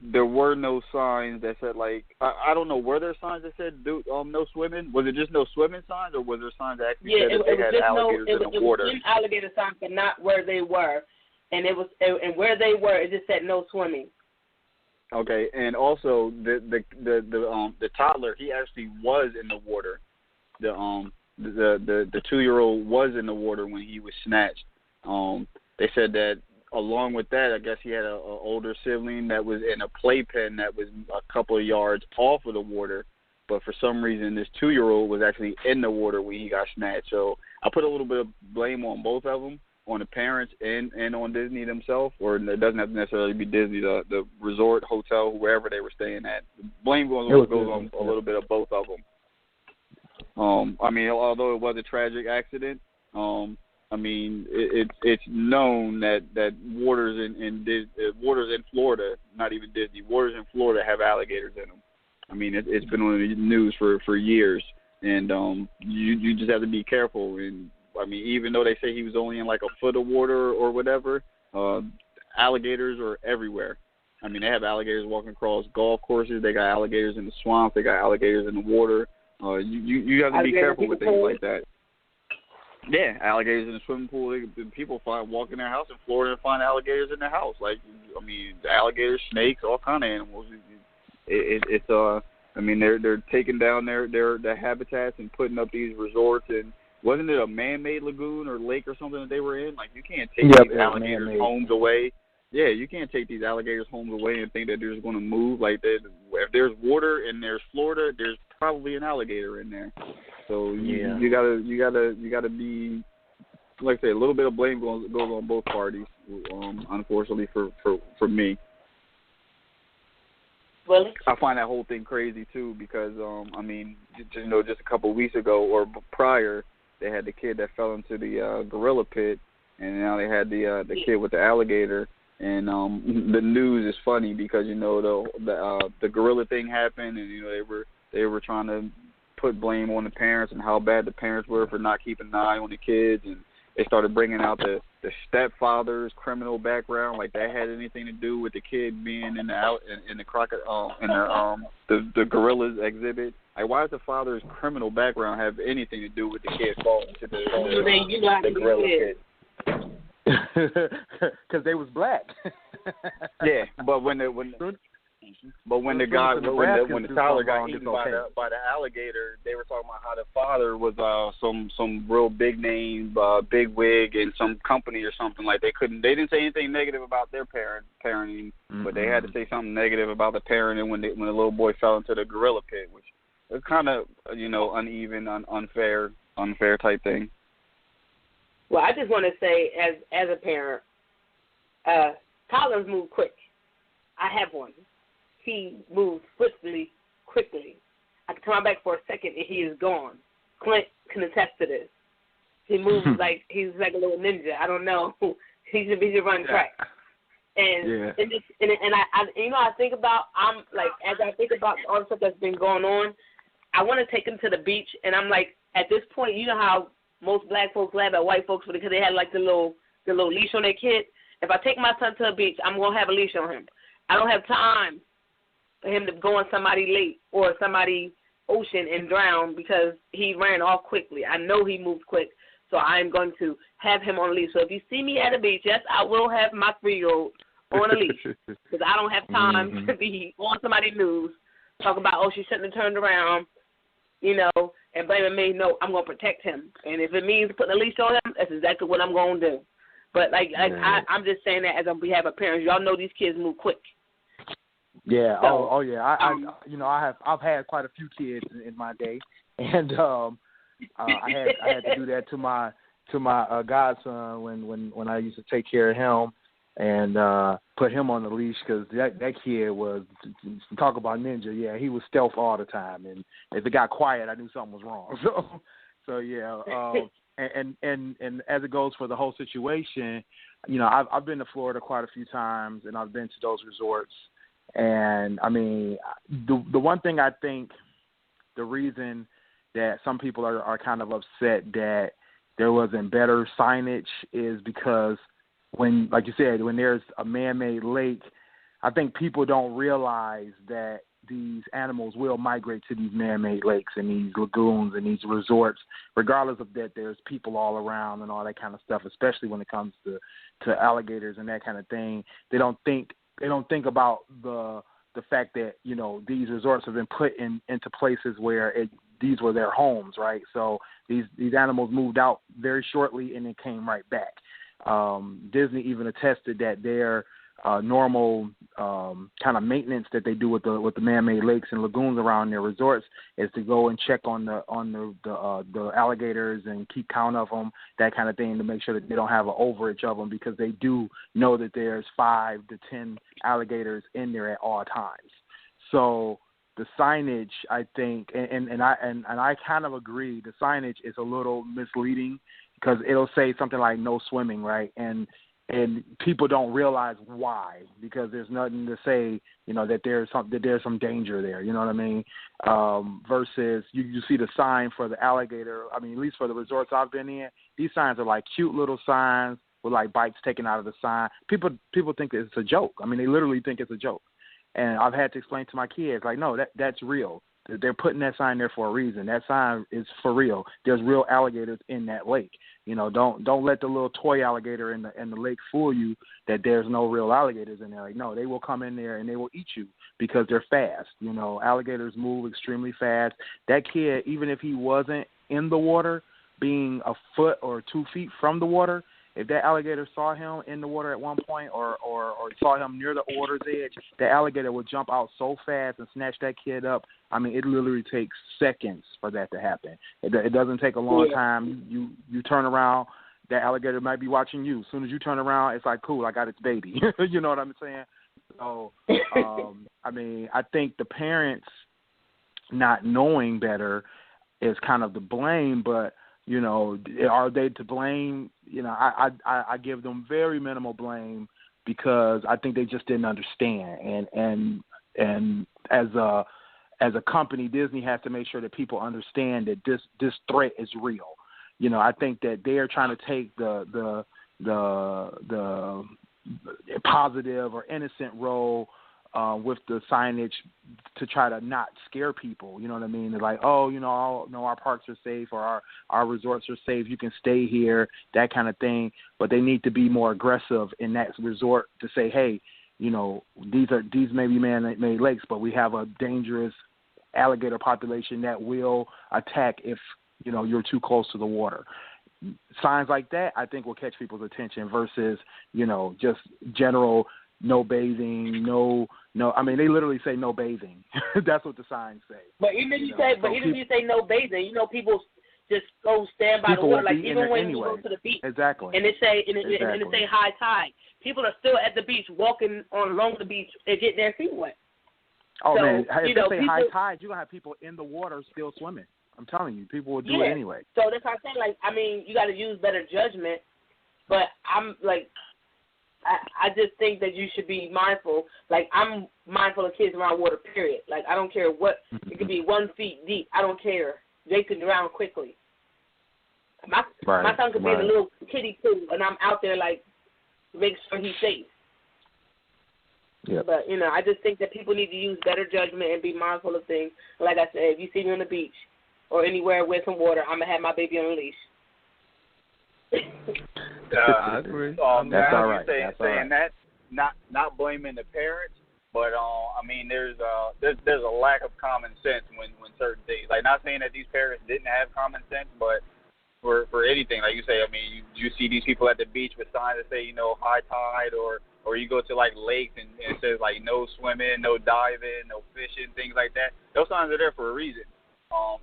there were no signs that said, like, I don't know, were there signs that said no swimming? Was it just no swimming signs, or was there signs that actually said that they had alligators in the water? It was alligator signs, but not where they were. And and where they were, it just said no swimming. Okay, and also the toddler, he actually was in the water. The 2-year-old was in the water when he was snatched. They said that along with that, I guess he had an older sibling that was in a playpen that was a couple of yards off of the water. But for some reason, this 2-year-old was actually in the water when he got snatched. So I put a little bit of blame on both of them, on the parents and on Disney themselves, or it doesn't have to necessarily be Disney, the resort, hotel, wherever they were staying at. Blame goes on a little bit of both of them. I mean, although it was a tragic accident, I mean, it's known that waters in Florida, not even Disney, waters in Florida have alligators in them. I mean, it's been on the news for years, and you just have to be careful. And I mean, even though they say he was only in like a foot of water or whatever, alligators are everywhere. I mean, they have alligators walking across golf courses. They got alligators in the swamp. They got alligators in the water. You have to be careful with things like that. Yeah, alligators in the swimming pool. People walk in their house in Florida and find alligators in their house. Like, I mean, alligators, snakes, all kind of animals. I mean, they're taking down their habitats and putting up these resorts. And wasn't it a man-made lagoon or lake or something that they were in? Like, you can't take these alligators' homes away. Yeah, you can't take these alligators' homes away and think that they're just going to move. Like, if there's water and there's Florida, there's probably an alligator in there. So you gotta be, like I say, a little bit of blame goes on both parties. Unfortunately for me. Really? I find that whole thing crazy too because I mean, just a couple of weeks ago or prior, they had the kid that fell into the gorilla pit, and now they had the kid with the alligator. And the news is funny because the gorilla thing happened, and they were trying to put blame on the parents and how bad the parents were for not keeping an eye on the kids, and they started bringing out the stepfather's criminal background, like that had anything to do with the kid being in the gorillas exhibit. Like, why does the father's criminal background have anything to do with the kid falling into the gorilla pit? Because they was black. Yeah, but when the toddler got eaten by the alligator, they were talking about how the father was some real big name, big wig in some company or something. Like they didn't say anything negative about their parenting, but they had to say something negative about the parenting when the little boy fell into the gorilla pit, which is kind of uneven, unfair type thing. Well, I just want to say, as a parent, toddlers move quick. I have one. He moves swiftly, quickly. I can turn back for a second and he is gone. Clint can attest to this. He moves like he's like a little ninja. I don't know. He should run track. And I think about as I think about all the stuff that's been going on, I want to take him to the beach, and I'm like, at this point, you know how most black folks laugh at white folks because they had like the little leash on their kid. If I take my son to a beach, I'm gonna have a leash on him. I don't have time for him to go on somebody lake or somebody ocean and drown because he ran off quickly. I know he moved quick, so I'm going to have him on a leash. So if you see me at a beach, yes, I will have my 3-year-old on a leash because I don't have time to be on somebody's news talking about, she shouldn't have turned around, and blaming me. No, I'm going to protect him. And if it means putting a leash on him, that's exactly what I'm going to do. But, I'm just saying that as on behalf of parents. Y'all know these kids move quick. Yeah. So, yeah. I've had quite a few kids in my day, and I had to do that to my godson when I used to take care of him and put him on the leash because that kid was, talk about ninja. Yeah, he was stealth all the time, and if it got quiet, I knew something was wrong. So yeah. And as it goes for the whole situation, I've been to Florida quite a few times, and I've been to those resorts. And I mean, the one thing I think, the reason that some people are kind of upset that there wasn't better signage is because when, like you said, when there's a man-made lake, I think people don't realize that these animals will migrate to these man-made lakes and these lagoons and these resorts, regardless of that there's people all around and all that kind of stuff, especially when it comes to alligators and that kind of thing. They don't think about the fact that, you know, these resorts have been put into places where these were their homes, right? So these animals moved out very shortly and then came right back. Disney even attested that their normal kind of maintenance that they do with the man-made lakes and lagoons around their resorts is to go and check on the alligators and keep count of them, that kind of thing, to make sure that they don't have an overage of them, because they do know that there's 5 to 10 alligators in there at all times. So the signage, I think, and I kind of agree, the signage is a little misleading because it'll say something like no swimming, right? And people don't realize why, because there's nothing to say, you know, that there's some danger there. You know what I mean? Versus you see the sign for the alligator. I mean, at least for the resorts I've been in, these signs are like cute little signs with like bites taken out of the sign. People think it's a joke. I mean, they literally think it's a joke. And I've had to explain to my kids, like, no, that's real. They're putting that sign there for a reason. That sign is for real. There's real alligators in that lake. You know, don't let the little toy alligator in the lake fool you that there's no real alligators in there. Like, no, they will come in there and they will eat you because they're fast. You know, alligators move extremely fast. That kid, even if he wasn't in the water, being a foot or 2 feet from the water, if that alligator saw him in the water at one point or saw him near the water's edge, the alligator would jump out so fast and snatch that kid up. I mean, it literally takes seconds for that to happen. It doesn't take a long time. You turn around, that alligator might be watching you. As soon as you turn around, it's like, cool, I got its baby. You know what I'm saying? So, I mean, I think the parents not knowing better is kind of the blame, but you know, are they to blame? You know, I give them very minimal blame because I think they just didn't understand. And as a company, Disney has to make sure that people understand that this threat is real. You know, I think that they are trying to take the positive or innocent role with the signage to try to not scare people. You know what I mean? They're like, oh, you know, our parks are safe or our resorts are safe. You can stay here, that kind of thing. But they need to be more aggressive in that resort to say, hey, you know, these may be man-made lakes, but we have a dangerous alligator population that will attack if, you know, you're too close to the water. Signs like that, I think, will catch people's attention versus, you know, just general no bathing, no. I mean, they literally say no bathing. That's what the signs say. But even if you say no bathing, you know, people just go stand by the water. Like even when you go to the beach, exactly, and it say high tide, people are still at the beach walking along the beach and getting their feet wet. Oh so, man, if they say high tide, you're gonna have people in the water still swimming. I'm telling you, people will do it anyway. So that's what I'm saying. Like, I mean, you got to use better judgment. But I'm like, I just think that you should be mindful. Like, I'm mindful of kids around water, period. Like, I don't care what. It could be 1 feet deep. I don't care. They can drown quickly. My son could be in a little kiddie pool, and I'm out there, like, make sure he's safe. Yep. But, you know, I just think that people need to use better judgment and be mindful of things. Like I said, if you see me on the beach or anywhere with some water, I'm going to have my baby on a leash. I agree. That's all right. Saying that, not blaming the parents, but I mean, there's a lack of common sense when certain things. Like, not saying that these parents didn't have common sense, but for anything, like you say, I mean, you see these people at the beach with signs that say, you know, high tide, or you go to like lakes and it says like no swimming, no diving, no fishing, things like that. Those signs are there for a reason.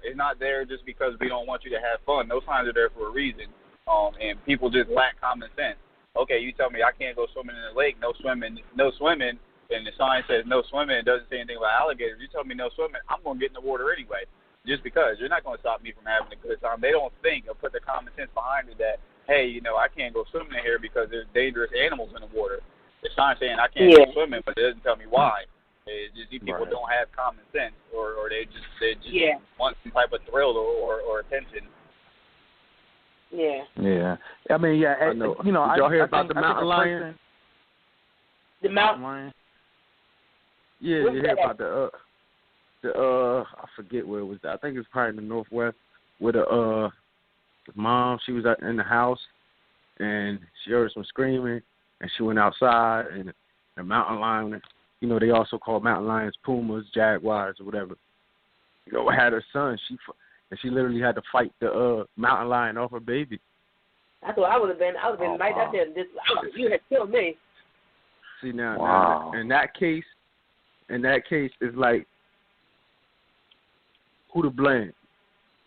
It's not there just because we don't want you to have fun. Those signs are there for a reason. And people just lack common sense. Okay, you tell me I can't go swimming in the lake, no swimming, and the sign says no swimming, it doesn't say anything about alligators. You tell me no swimming, I'm going to get in the water anyway, just because. You're not going to stop me from having a good time. They don't think or put the common sense behind it that, hey, you know, I can't go swimming in here because there's dangerous animals in the water. The sign saying I can't go swimming, but it doesn't tell me why. It's just these people don't have common sense, or they just want some type of thrill or attention. Yeah. I mean, I know. You know, did y'all hear I about think, the mountain lion? The mountain lion. Yeah, you hear about the I forget where it was. I think it's probably in the Northwest, where the mom, she was in the house and she heard some screaming and she went outside and the mountain lion, you know, they also call mountain lions pumas, jaguars, or whatever. You know, had her son. She literally had to fight the mountain lion off her baby. That's what I would have been. I would have been right out there. You had killed me. See now, in that case, it's like, who to blame?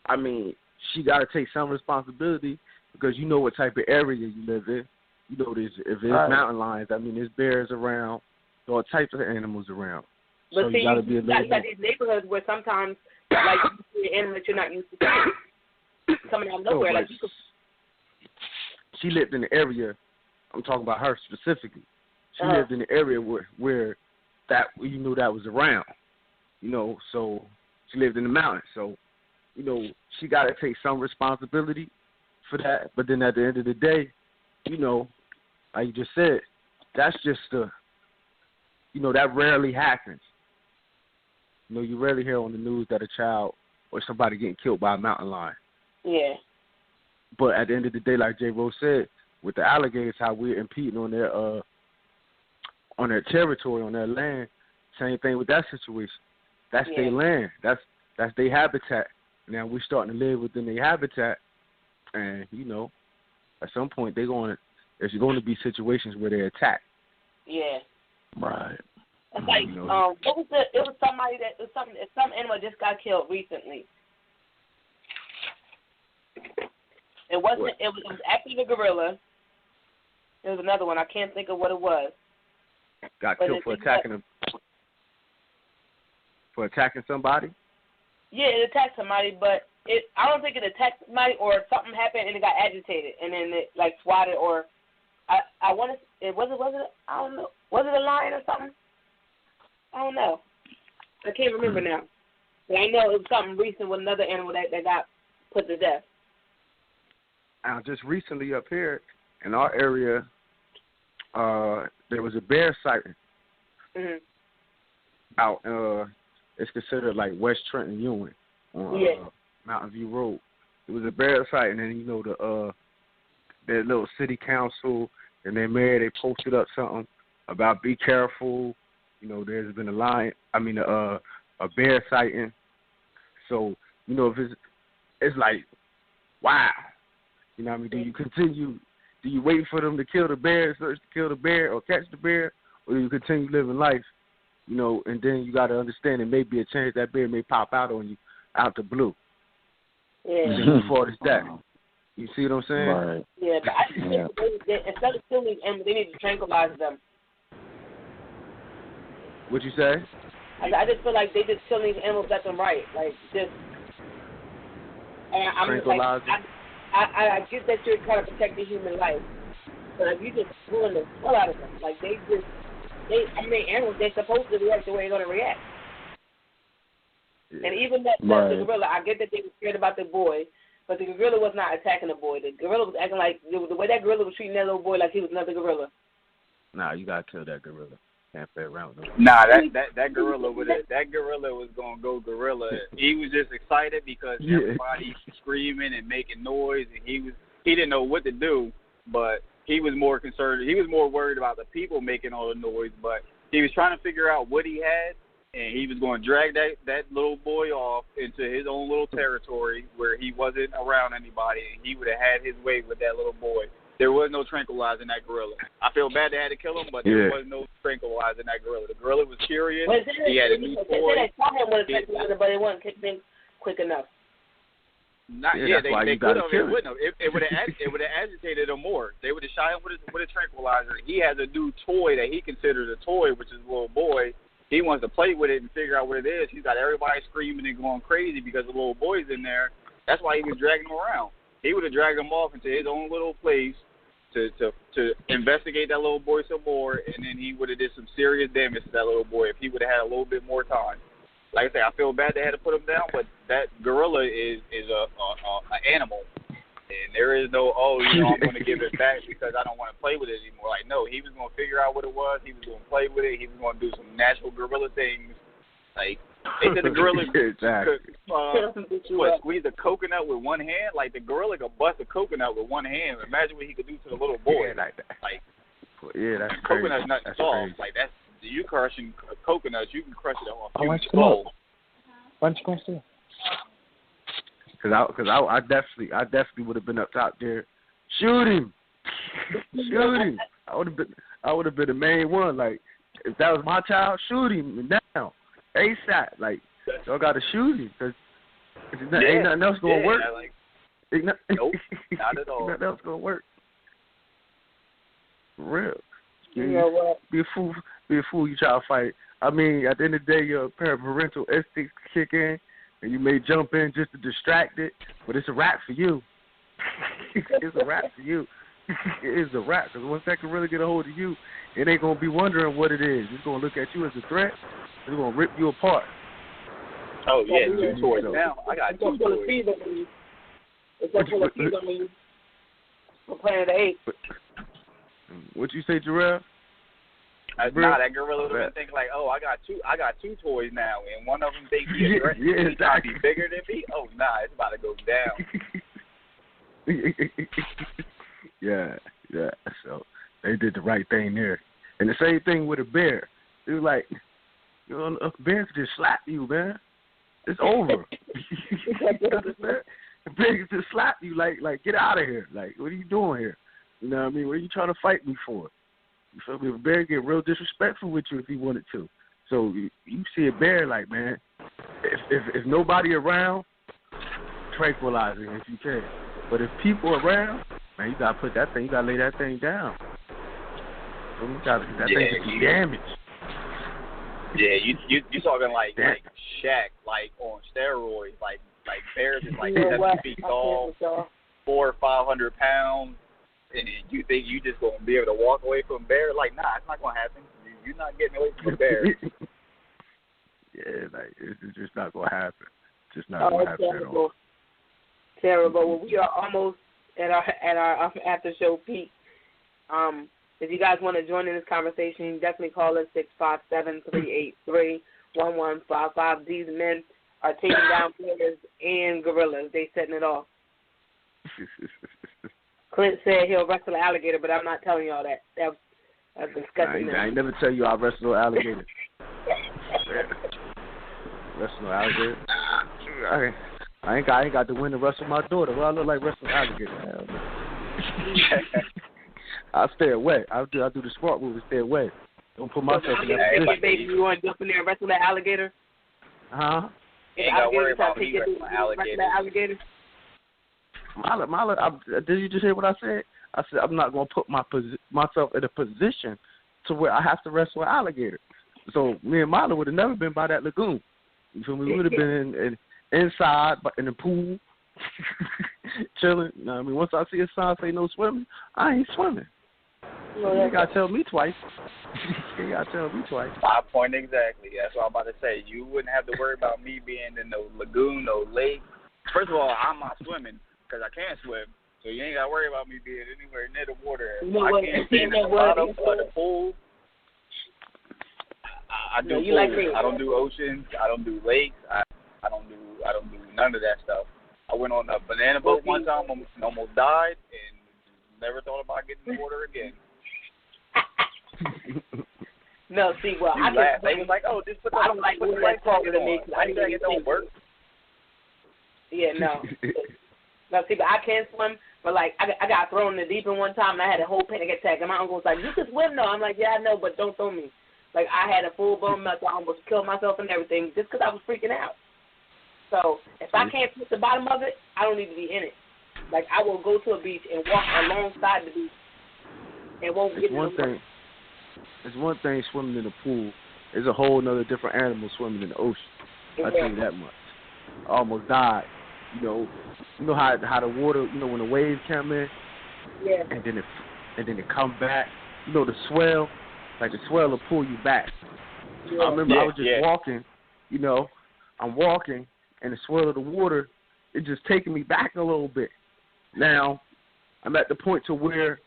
I mean, she got to take some responsibility because you know what type of area you live in. You know, if there's mountain lions, I mean, there's bears around, there are all types of animals around. But so see, you got to be a little. You got these neighborhoods where sometimes, like, you see an animal that you're not used to seeing coming out of nowhere. Like, you could... She lived in the area. I'm talking about her specifically. She lived in the area where that you knew that was around. You know, so she lived in the mountains. So, you know, she got to take some responsibility for that. But then at the end of the day, you know, like you just said, that's just you know, that rarely happens. You know, you rarely hear on the news that a child or somebody getting killed by a mountain lion. Yeah. But at the end of the day, like J. Rose said, with the alligators, how we're impeding on their territory, on their land. Same thing with that situation. That's their land. That's their habitat. Now we're starting to live within their habitat, and you know, at some point there's going to be situations where they're attacked. Yeah. Right. It's like, you know, what was it? It was somebody some animal just got killed recently. It wasn't. What? It was actually the gorilla. There was another one. I can't think of what it was. Got killed for attacking somebody? Yeah, it attacked somebody, but I don't think it attacked somebody or something happened and it got agitated and then it like swatted or I want to. Was it? I don't know. Was it a lion or something? I don't know. I can't remember now. But I know it was something recent with another animal that got put to death. Now, just recently up here in our area, there was a bear sighting out. It's considered like West Trenton Ewing on Mountain View Road. It was a bear sighting, and you know their little city council and their mayor, they posted up something about be careful. You know, there's been a bear sighting. So you know, if it's like, wow. You know what I mean? Do you wait for them to kill the bear, search to kill the bear, or catch the bear, or do you continue living life? You know, and then you got to understand it may be a chance that bear may pop out on you out the blue. Yeah. And then before it's that. You see what I'm saying? Right. Yeah, but I just think they, instead of killing these animals, they need to tranquilize them. What'd you say? I just feel like they just killing these animals left and right. Like, just... And I'm tranquilize like, I get that you're trying to protect the human life, but if you just pulling the hell out of them, like animals, they're supposed to react the way they're going to react. Yeah. And even the gorilla, I get that they were scared about the boy, but the gorilla was not attacking the boy. The gorilla was acting like, the way that gorilla was treating that little boy like he was another gorilla. Nah, you got to kill that gorilla. Can't play around with him. Nah, that gorilla was gonna go gorilla. He was just excited because everybody screaming and making noise, and he didn't know what to do, but he was more concerned. He was more worried about the people making all the noise, but he was trying to figure out what he had, and he was going to drag that little boy off into his own little territory where he wasn't around anybody, and he would have had his way with that little boy. There was no tranquilizing that gorilla. I feel bad they had to kill him, but there was no tranquilizing that gorilla. The gorilla was curious. He had a new toy. They saw him with a tranquilizer, but it wasn't quick enough. They could have. It wouldn't have. It would have agitated him more. They would have shot him with a tranquilizer. He has a new toy that he considers a toy, which is a little boy. He wants to play with it and figure out what it is. He's got everybody screaming and going crazy because the little boy's in there. That's why he was dragging him around. He would have dragged him off into his own little place to investigate that little boy some more, and then he would have did some serious damage to that little boy if he would have had a little bit more time. Like I say, I feel bad they had to put him down, but that gorilla is a animal. And there is no, I'm going to give it back because I don't want to play with it anymore. Like, no, he was going to figure out what it was. He was going to play with it. He was going to do some natural gorilla things. Like, they said the gorilla could squeeze a coconut with one hand. Like, the gorilla could bust a coconut with one hand. Imagine what he could do to the little boy. Yeah, like that. Like, yeah, that's coconut's crazy. not That's soft. crazy. Like, that's, you crushing coconuts, you can crush it off why your don't you come up? skull. Why don't you come upstairs? Because I definitely would have been up top there. Shoot him. Shoot him. I would have been the main one. Like, if that was my child, shoot him now. ASAP. Like, y'all got to shoot him because ain't nothing else going to work. Like, nope, not at all. Ain't nothing else going to work. For real. You know what? Be a fool. You try to fight. I mean, at the end of the day, your parental instincts kick in, and you may jump in just to distract it, but it's a wrap for you. It's a wrap for you. It is a wrap, because once that can really get a hold of you, it ain't going to be wondering what it is. It's going to look at you as a threat. It's going to rip you apart. Oh, yeah, 2 toys now. I got 2 toys. It's just full of keys on me for Planet 8. What you say, Jarrell? That gorilla would have been thinking like, I got two toys now, and one of them thinks he's exactly. trying to be bigger than me. Oh, nah, it's about to go down. Yeah. So they did the right thing there, and the same thing with a bear. It was like, a bear could just slap you, man. It's over. You understand? A bear could just slap you, like get out of here. Like, what are you doing here? You know what I mean? What are you trying to fight me for? You feel me? A bear get real disrespectful with you if he wanted to. So you see a bear like, man, if nobody around, tranquilize it if you can. But if people around, man, you gotta put that thing, you gotta lay that thing down. So you gotta, that thing can be damaged. Yeah, you talking like Shaq, like on steroids, like bears is like 7 feet tall, 400 or 500 pounds. And you think you just gonna be able to walk away from a bear? Like, nah, it's not gonna happen. You're not getting away from a bear. Yeah, like it's just not gonna happen. It's just not gonna happen at all. Terrible. Well, we are almost at our after show peak. If you guys want to join in this conversation, definitely call us 657-383-1155. These men are taking down bears and gorillas. They setting it off. Clint said he'll wrestle an alligator, but I'm not telling y'all that. That's disgusting. I ain't never tell you I wrestle an alligator. Wrestle an alligator? I ain't got the win to wrestle my daughter. Well, I look like wrestling an alligator. I stay away. I do the smart move and stay away. Don't put myself in that position. Baby, you want to jump in there and wrestle that alligator? Huh? You ain't got to worry about me wrestling an alligator. Mala, did you just hear what I said? I said I'm not going to put myself in a position to where I have to wrestle an alligator. So me and Mala would have never been by that lagoon. You feel me? We would have been inside in the pool, chilling. You know what I mean? Once I see a sign say no swimming, I ain't swimming. You got to tell me twice. You got to tell me twice. My point exactly. That's what I'm about to say. You wouldn't have to worry about me being in no lagoon, no lake. First of all, I'm not swimming because I can't swim. So you ain't got to worry about me being anywhere near the water. I can't stand at the bottom of the pool. I do pools. Like I don't do oceans. I don't do lakes. I don't do none of that stuff. I went on a banana boat one time and almost died and never thought about getting in the water again. No, see, well, I laughed. They was like, "Oh, just put the I don't like put the life jacket on." I think it don't work. Yeah, no. No, see, but I can swim. But like, I got thrown in the deep end one time, and I had a whole panic attack. And my uncle was like, "You can swim, though." I'm like, "Yeah, I know, but don't throw me." Like, I had a full blown meltdown, almost killed myself and everything, just because I was freaking out. So if I can't touch the bottom of it, I don't need to be in it. Like, I will go to a beach and walk alongside the beach, and won't get in the water. It's one thing swimming in the pool. There's a whole other different animal swimming in the ocean. I tell you that much. I almost died. You know how the water, when the waves come in, yeah, and then it come back. The swell, like the swell will pull you back. Yeah. I remember I was just walking. I'm walking, and the swell of the water, it just taking me back a little bit. Now, I'm at the point to where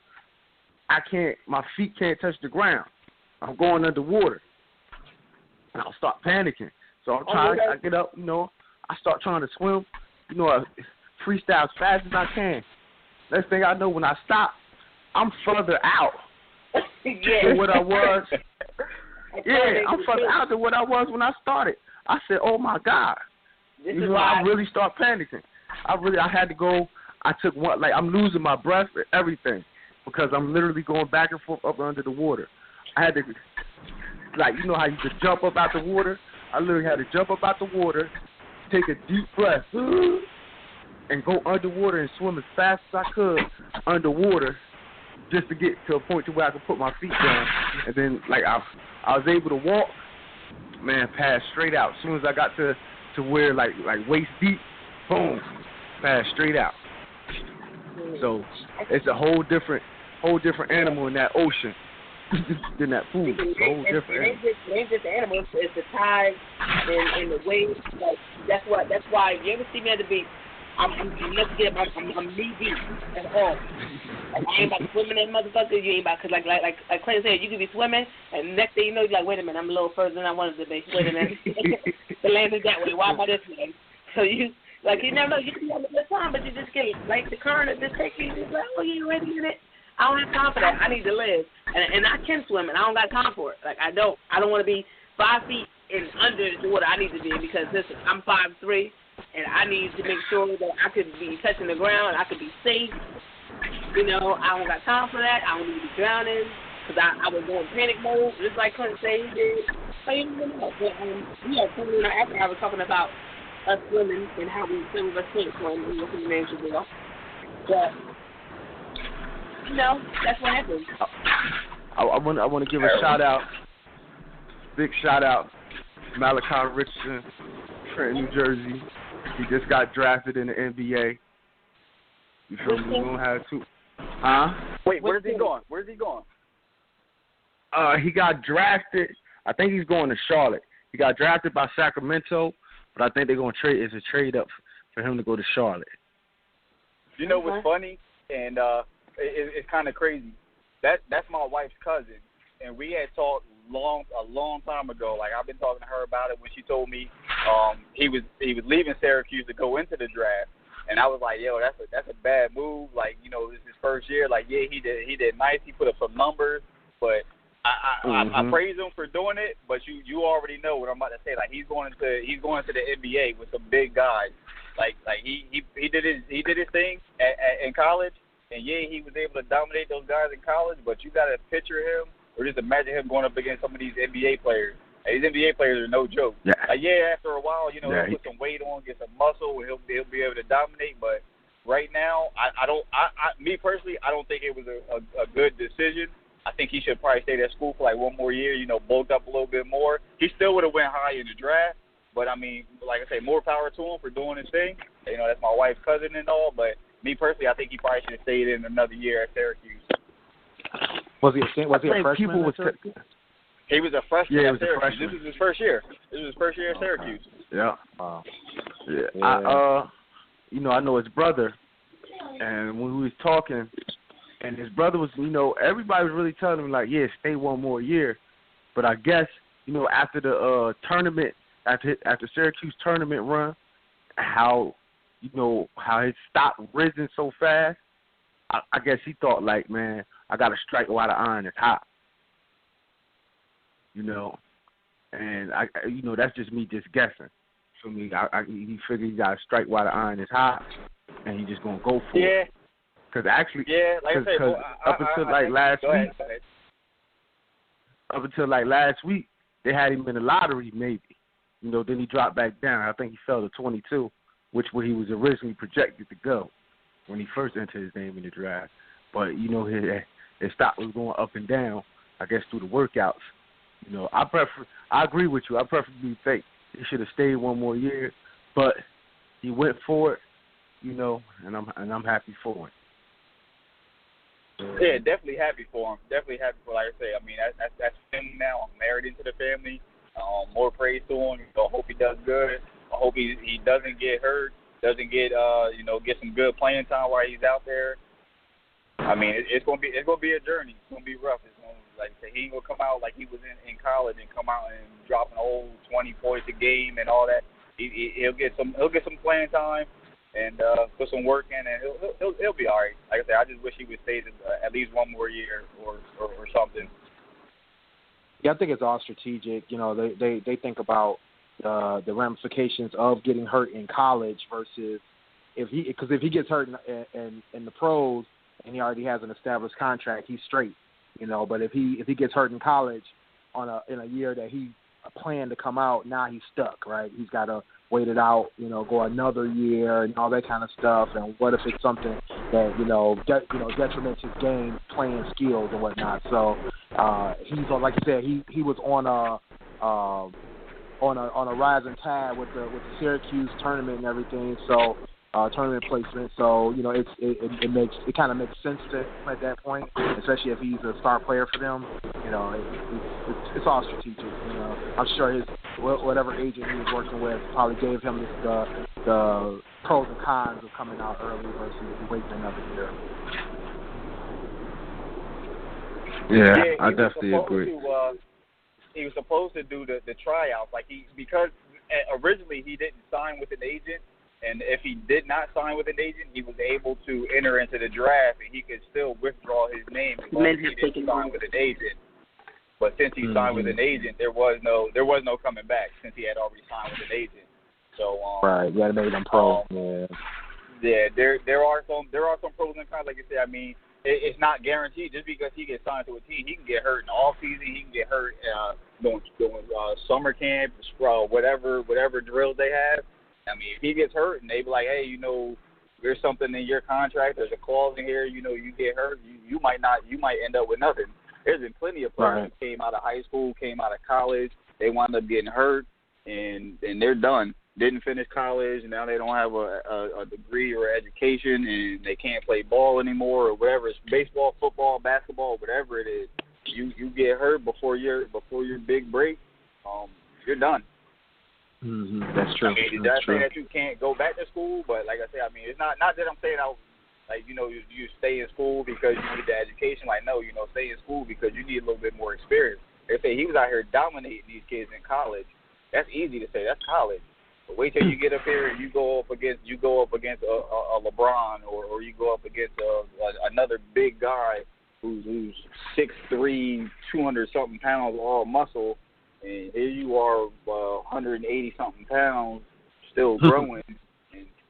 my feet can't touch the ground. I'm going underwater. And I'll start panicking. So I'm trying, I get up, I start trying to swim, I freestyle as fast as I can. Next thing I know, when I stop, I'm further out than what I was. Yeah, I'm further out than what I was when I started. I said, oh, my God. I really start panicking. I had to go. I took one, I'm losing my breath and everything because I'm literally going back and forth up under the water. I had to, you know how you could jump up out the water? I literally had to jump up out the water, take a deep breath, and go underwater and swim as fast as I could underwater just to get to a point to where I could put my feet down. And then, I was able to walk, man, pass straight out. As soon as I got to where, waist deep, boom, pass straight out. So it's a whole different animal in that ocean than that pool. It's a whole different animal. It ain't just the animals. It's the tide and the waves. That's why if you ever see me at the beach, I'm knee deep at home. I ain't about to swim in that motherfucker. You ain't about, because like Clinton said, you could be swimming, and next thing you know, you're like, wait a minute, I'm a little further than I wanted to be. Wait a minute. The land is that way. Why am I this way? So you never know. You can have a good time, but you just get, the current will just take you. Just oh, yeah, wait a minute. I don't have time for that. I need to live. And I can swim, and I don't got time for it. I don't want to be 5 feet and under the water I need to be, because, listen, I'm 5'3", and I need to make sure that I could be touching the ground, I could be safe. I don't got time for that. I don't need to be drowning, because I was going panic mode, just like Clinton said he did. So you know, but, after I was talking about us swimming and how we some of us can't swim, and what the names should do. But that's what happens. I want to give a shout out, big shout out, Malachi Richardson, Trenton, New Jersey. He just got drafted in the NBA. You feel me? We don't have to. Huh? Wait, where's he going? He got drafted. I think he's going to Charlotte. He got drafted by Sacramento, but I think they're going to trade. It's a trade up for him to go to Charlotte. You know what's funny? And it's kind of crazy. That's my wife's cousin, and we had talked a long time ago. I've been talking to her about it when she told me he was leaving Syracuse to go into the draft, and I was like, yo, that's a bad move. This is his first year. Yeah, he did nice. He put up some numbers, but I praise him for doing it. But you already know what I'm about to say. He's going to the NBA with some big guys. He did his thing in college. And, yeah, he was able to dominate those guys in college, but you got to picture him or just imagine him going up against some of these NBA players. These NBA players are no joke. Yeah. After a while, he'll put some weight on, get some muscle, and he'll be able to dominate. But right now, me personally, I don't think it was a good decision. I think he should probably stay at school for one more year, bulk up a little bit more. He still would have went high in the draft. But, I mean, like I say, more power to him for doing his thing. That's my wife's cousin and all, but me personally, I think he probably should have stayed in another year at Syracuse. Was he a freshman at Syracuse? He was a freshman at Syracuse. A freshman. This was his first year. At Syracuse. Yeah. Yeah. I know his brother, and when we was talking, and his brother was, everybody was really telling him, yeah, stay one more year. But I guess, after the tournament, after Syracuse tournament run, how his stock risen so fast, I guess he thought, man, I got to strike while the iron is hot. And that's just me just guessing. So he figured he got to strike while the iron is hot, and he just going to go for it. Because actually, up until last week, they had him in the lottery maybe. Then he dropped back down. I think he fell to 22. Which where he was originally projected to go when he first entered his name in the draft. But, his stock was going up and down, I guess, through the workouts. I agree with you. I preferably think he should have stayed one more year. But he went for it, and I'm happy for him. Yeah, definitely happy for him. Like I say, I mean, that's him now. I'm married into the family. More praise to him. I hope he does good. I hope he doesn't get hurt. doesn't get get some good playing time while he's out there, I mean, it's gonna be a journey. It's gonna be rough. It's gonna, like I say, he ain't gonna come out like he was in college and come out and drop an old 20 points a game and all that. He'll get some playing time and put some work in, and he'll be all right. Like I said, I just wish he would stay at least one more year or something. Yeah, I think it's all strategic. You know, they think about the ramifications of getting hurt in college versus if he gets hurt in the pros and he already has an established contract, he's straight. You know, but if he gets hurt in college in a year that he planned to come out, now he's stuck, right? He's got to wait it out, you know, go another year and all that kind of stuff. And what if it's something that detriments his game, playing skills and whatnot? So he's on, like you said, he was on a rising tide with the Syracuse tournament and everything. So tournament placement. So you know, it kind of makes sense to him at that point, especially if he's a star player for them. You know, it's all strategic. You know, I'm sure his whatever agent he was working with probably gave him the pros and cons of coming out early versus waiting another year. Yeah, I definitely agree. He was supposed to do the tryouts, because originally he didn't sign with an agent. And if he did not sign with an agent, he was able to enter into the draft, and he could still withdraw his name as long as he didn't sign with an agent. But since he signed with an agent, there was no coming back since he had already signed with an agent. So right, you got to make them pro. Yeah, there are some pros and cons. Like you said, I mean, it's not guaranteed. Just because he gets signed to a team, he can get hurt in the off season. He can get hurt doing summer camp, whatever drills they have. I mean, if he gets hurt and they be like, hey, you know, there's something in your contract, there's a clause in here, you know, you get hurt, you might end up with nothing. There's been plenty of players who came out of high school, came out of college, they wound up getting hurt, and they're done. Didn't finish college, and now they don't have a degree or education, and they can't play ball anymore or whatever. It's baseball, football, basketball, whatever it is. You get hurt before your big break, you're done. Mm-hmm. That's true. I mean, that's true. That you can't go back to school, but like I said, I mean, it's not that I'm saying you stay in school because you need the education. Like, no, you know, stay in school because you need a little bit more experience. They say he was out here dominating these kids in college. That's easy to say. That's college. But wait till you get up here and you go up against a LeBron or you go up against another big guy who's 6'3", 200-something pounds, all muscle. And here you are, 180-something pounds, still growing,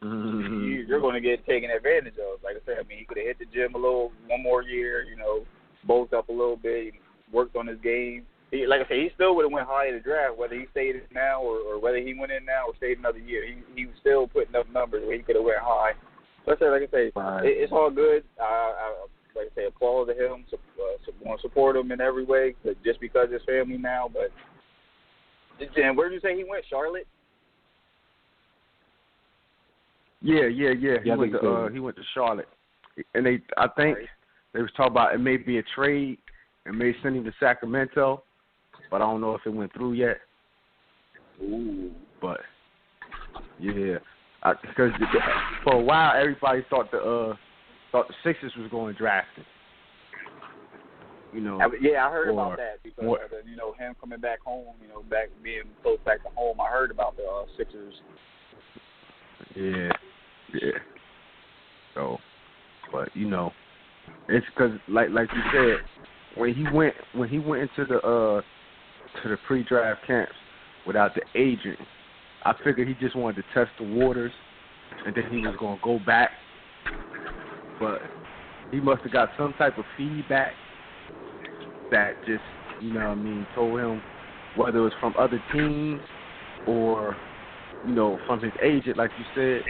and you're going to get taken advantage of. Like I said, I mean, he could have hit the gym one more year, you know, bulked up a little bit, worked on his game. Like I said, he still would have went high in the draft, whether he stayed in now or whether he went in now or stayed another year. He was still putting up numbers where he could have went high. So like I say, it's all good. Like I say, applaud to him. Want to support him in every way, just because his family now, but. And where did you say he went? Charlotte? Yeah. He went to Charlotte, and I think they was talking about it may be a trade and may send him to Sacramento, but I don't know if it went through yet. Ooh. But yeah, because for a while everybody thought the Sixers was going to draft him. You know, I heard about that because you know, him coming back home, you know, being close back to home. I heard about the Sixers. Yeah. So, but you know, it's because like you said, when he went into the pre-draft camps without the agent, I figured he just wanted to test the waters, and then he was gonna go back. But he must have got some type of feedback that just, you know what I mean, told him, whether it was from other teams or, you know, from his agent, like you said,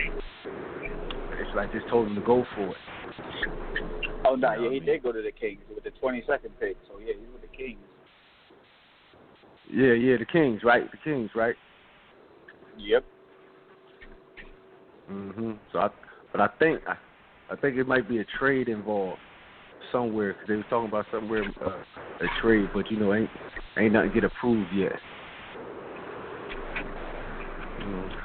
it's like just told him to go for it. Oh, no, yeah, he did go to the Kings with the 22nd pick, so yeah, he's with the Kings. Yeah, the Kings, right? Yep. So, I think it might be a trade involved somewhere, because they were talking about somewhere a trade, but you know, ain't nothing get approved yet.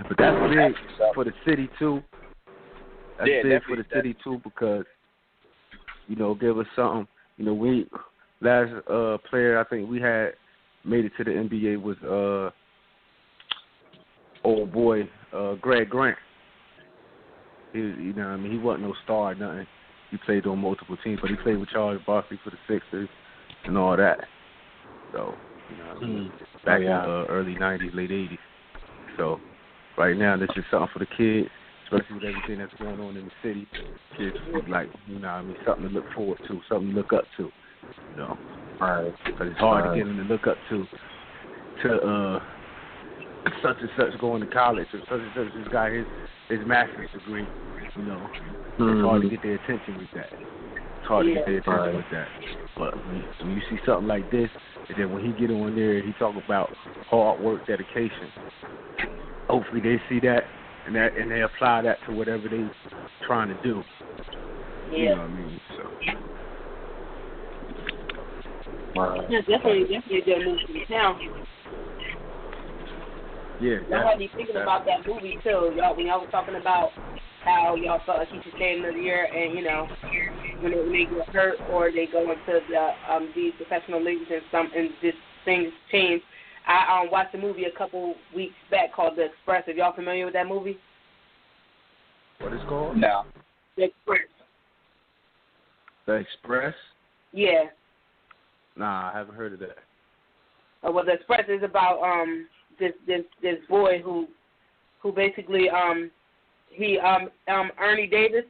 But that's big for the city too. That's big for the city too because, give us something. We last player I think we had made it to the NBA was old boy Greg Grant. He he wasn't no star or nothing. He played on multiple teams, but he played with Charles Barkley for the Sixers and all that. So, back in the early 90s, late 80s. So, right now, this is something for the kids, especially with everything that's going on in the city. Kids would like, something to look forward to, something to look up to, Right. Because it's hard to get them to look up to such and such going to college, or such and such has got his master's degree, It's hard to get their attention with that. It's hard to get their attention with that. But when you see something like this, and then when he get on there, he talk about hard work, dedication. Hopefully they see that and they apply that to whatever they trying to do. Yeah. You know what I mean? So. Yeah, definitely a good move to the town. Yeah. I had me thinking about that movie too, y'all. When y'all was talking about how y'all felt like he should stay another year, and when they get hurt or they go into these professional leagues and just things change. I watched a movie a couple weeks back called The Express. Are y'all familiar with that movie? What is it called? No. The Express. The Express? Yeah. Nah, I haven't heard of that. Well, The Express is about this boy who basically he Ernie Davis.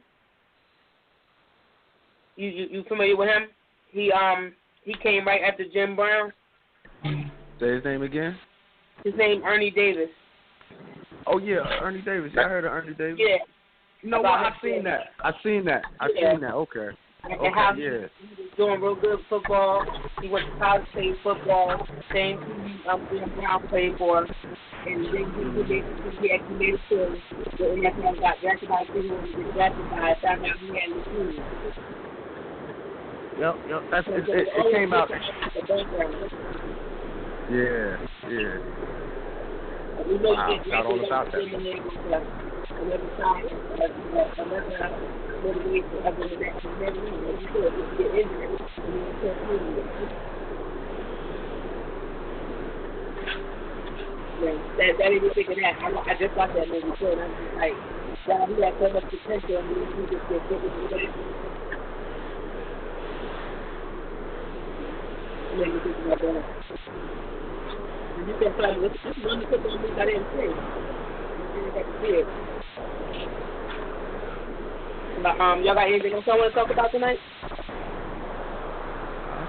You familiar with him? He came right after Jim Brown. Say his name again? His name Ernie Davis. Oh yeah, Ernie Davis. I heard of Ernie Davis. Yeah. You know what? I've seen that. Okay. And how he was doing real good football. He went to college, played football. Same team Jim Brown played for. And then he actually made it to the NFL, got drafted by the team, was drafted by, found out he had the team. Yep. It came out. Yeah. Wow, not all about that. Another time, another motivation other than that, you never know. You could get injured, and you can't do it. Yeah, that made me think of that. I just watched that movie too, and I'm just like, wow, he had so much potential, and he just get hit with it. It made me think about that. You can find this is one of the football movies I didn't see. You got to see it. But, y'all got anything else y'all want to talk about tonight? I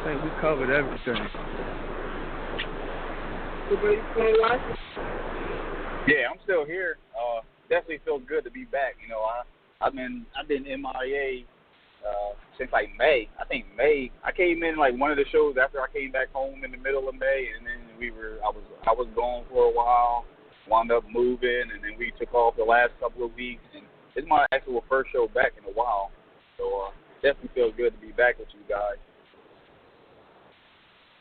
think we covered everything. Yeah, I'm still here. Definitely feels good to be back. I've been MIA since like May. I think May. I came in like one of the shows after I came back home in the middle of May, and then I was gone for a while. Wound up moving, and then we took off the last couple of weeks. And it's my actual first show back in a while, so definitely feels good to be back with you guys.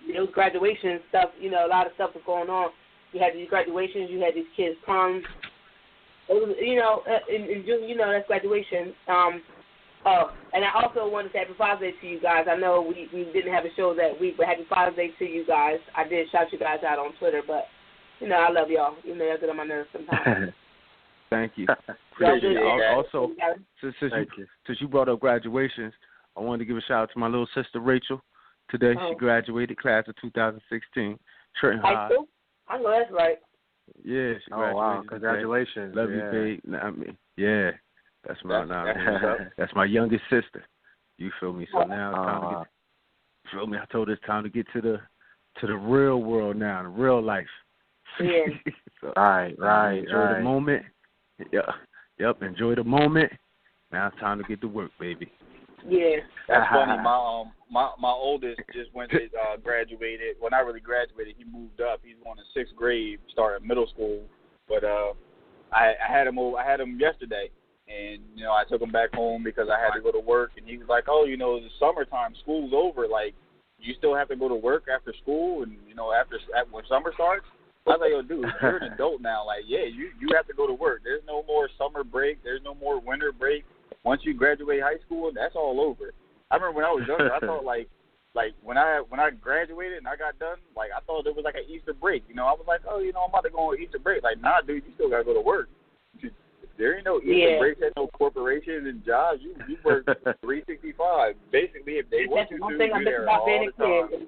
It was graduation stuff. A lot of stuff was going on. You had these graduations. You had these kids' proms. It was, in June, that's graduation. And I also wanted to say Happy Father's Day to you guys. I know we didn't have a show that week, but Happy Father's Day to you guys. I did shout you guys out on Twitter, but, I love y'all. Y'all get on my nerves sometimes. Thank you. Also, since you brought up graduations, I wanted to give a shout out to my little sister Rachel. Today she graduated, class of 2016, Trenton High. I know that's right. Yeah, she graduated. Oh wow! Congratulations. Love you, babe. That's that's my youngest sister. You feel me? So now it's time to get. You feel me? I told her it's time to get to the real world now, the real life. Yeah. So, right. Enjoy the moment. Yep. Enjoy the moment. Now it's time to get to work, baby. Yeah. That's funny. My oldest just went to graduated. Well, not really graduated. He moved up. He's going to 6th grade, starting middle school. But I had him yesterday, and I took him back home because I had to go to work. And he was like, "Oh, the summertime, school's over. Like, you still have to go to work after school, and after when summer starts." I was like, yo, dude, you're an adult now. Like, yeah, you have to go to work. There's no more summer break. There's no more winter break. Once you graduate high school, that's all over. I remember when I was younger, I thought like when I graduated and I got done, like I thought it was like an Easter break. You know, I was like, oh, you know, I'm about to go on Easter break. Like, nah, dude, you still gotta go to work. There ain't no Easter breaks at no corporations and jobs. You work 365. Basically, if they want you to, you're there all the time.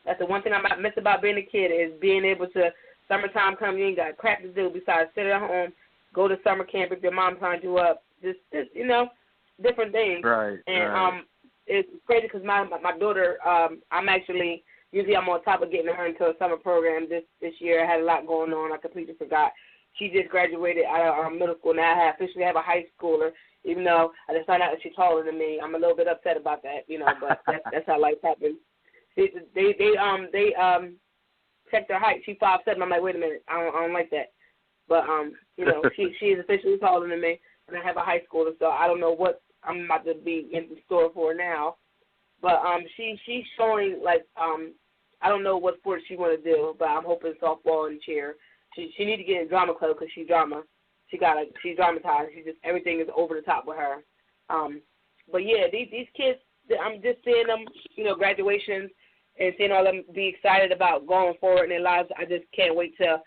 That's the one thing I miss about being a kid is being able to, summertime come, you ain't got crap to do besides sit at home, go to summer camp if your mom signed you up, just you know, different things. Right. And it's crazy because my daughter, usually I'm on top of getting her into a summer program. This year I had a lot going on. I completely forgot. She just graduated out of middle school. Now I officially have a high schooler, even though I just found out that she's taller than me. I'm a little bit upset about that, you know, but that's how life happens. They checked her height. She's 5'7". I'm like, wait a minute, I don't like that. But you know, she is officially taller than me, and I have a high schooler, so I don't know what I'm about to be in the store for now. But she's showing like I don't know what sport she want to do, but I'm hoping softball and cheer. She need to get in drama club because she's drama. She's dramatized. Everything is over the top with her. But yeah, these kids, I'm just seeing them, you know, graduations and seeing all them be excited about going forward in their lives. I just can't wait till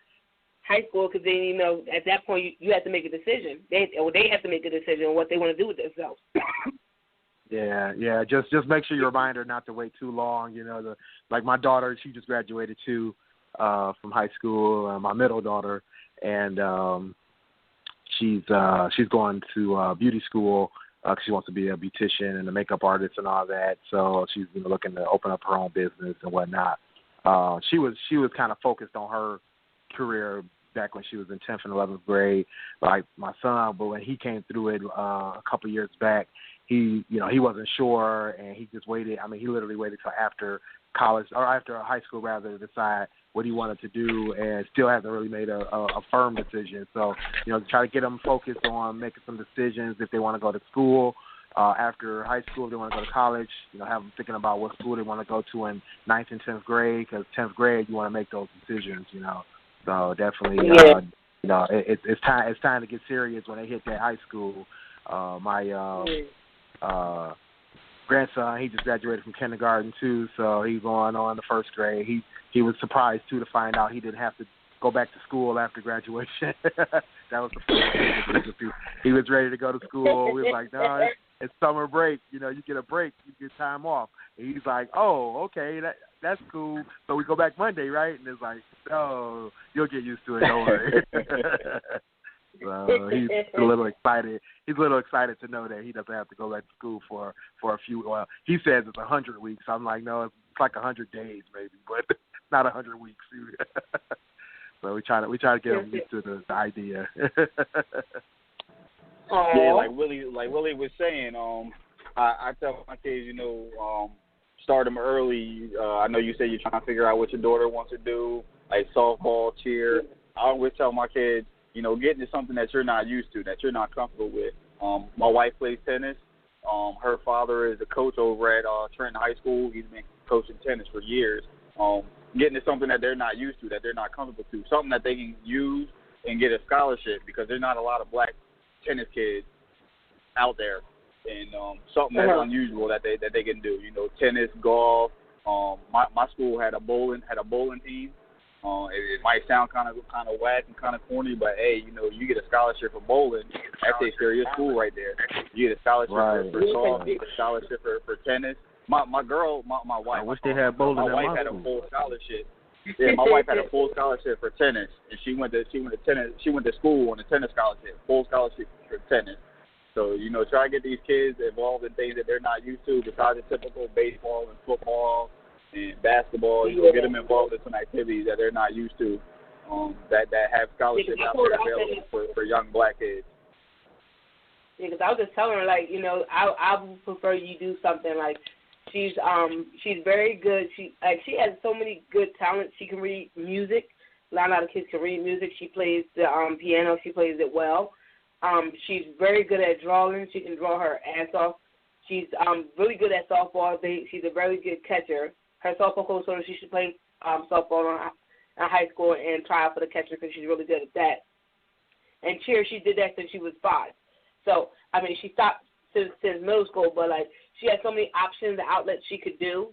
high school because then, you know, at that point you have to make a decision. They have to make a decision on what they want to do with themselves. Yeah. Just make sure you remind her not to wait too long. You know, like my daughter, she just graduated too from high school. My middle daughter, and she's going to beauty school. Cause she wants to be a beautician and a makeup artist and all that. So she's looking to open up her own business and whatnot. She was kind of focused on her career back when she was in 10th and 11th grade, like my son. But when he came through it a couple years back, he wasn't sure, and he just waited. I mean, he literally waited till after college or after high school rather to decide what he wanted to do, and still hasn't really made a firm decision. So, to try to get them focused on making some decisions if they want to go to school. After high school, if they want to go to college, have them thinking about what school they want to go to in 9th and 10th grade, because 10th grade, you want to make those decisions, So definitely, it's time to get serious when they hit that high school. My grandson, he just graduated from kindergarten too, so he's going on to first grade. He was surprised too to find out he didn't have to go back to school after graduation. That was the first thing. He was ready to go to school. We was like, no, it's summer break. You get a break, you get time off. And he's like, oh, okay, that's cool. So we go back Monday, right? And it's like, oh, you'll get used to it. Don't worry. So he's a little excited. He's a little excited to know that he doesn't have to go back to school for a few. Well, he says it's 100 weeks. I'm like, no, it's like 100 days maybe, but not 100 weeks. So we try to get him used to the idea. Yeah, like Willie was saying. I tell my kids, start them early. I know you said you're trying to figure out what your daughter wants to do, like softball, cheer. I always tell my kids, get into something that you're not used to, that you're not comfortable with. My wife plays tennis. Her father is a coach over at Trenton High School. He's been coaching tennis for years. Get into something that they're not used to, that they're not comfortable to, something that they can use and get a scholarship, because there's not a lot of black tennis kids out there, and something that's unusual that they can do. Tennis, golf. My school had a bowling team. It might sound kind of whack and kind of corny, but hey, you get a scholarship for bowling. That takes care of your school right there. You get a scholarship for golf. You get a scholarship for tennis. My wife. I wish they had bowling. My wife had a full scholarship. Yeah, my wife had a full scholarship for tennis, and she went to tennis. She went to school on a tennis scholarship, full scholarship for tennis. So try to get these kids involved in things that they're not used to, besides the typical baseball and football and basketball. Get them involved in some activities that they're not used to, that have scholarships out there available for young black kids. Yeah, because I was just telling her, like, I would prefer you do something like, she's very good. She has so many good talents. She can read music. A lot of kids can read music. She plays the piano. She plays it well. She's very good at drawing. She can draw her ass off. She's really good at softball. She's a very good catcher. Her softball coach told her she should play softball in high school and try out for the catcher because she's really good at that. And cheer, she did that since she was 5. So, I mean, she stopped since middle school, but, like, she had so many options and outlets she could do.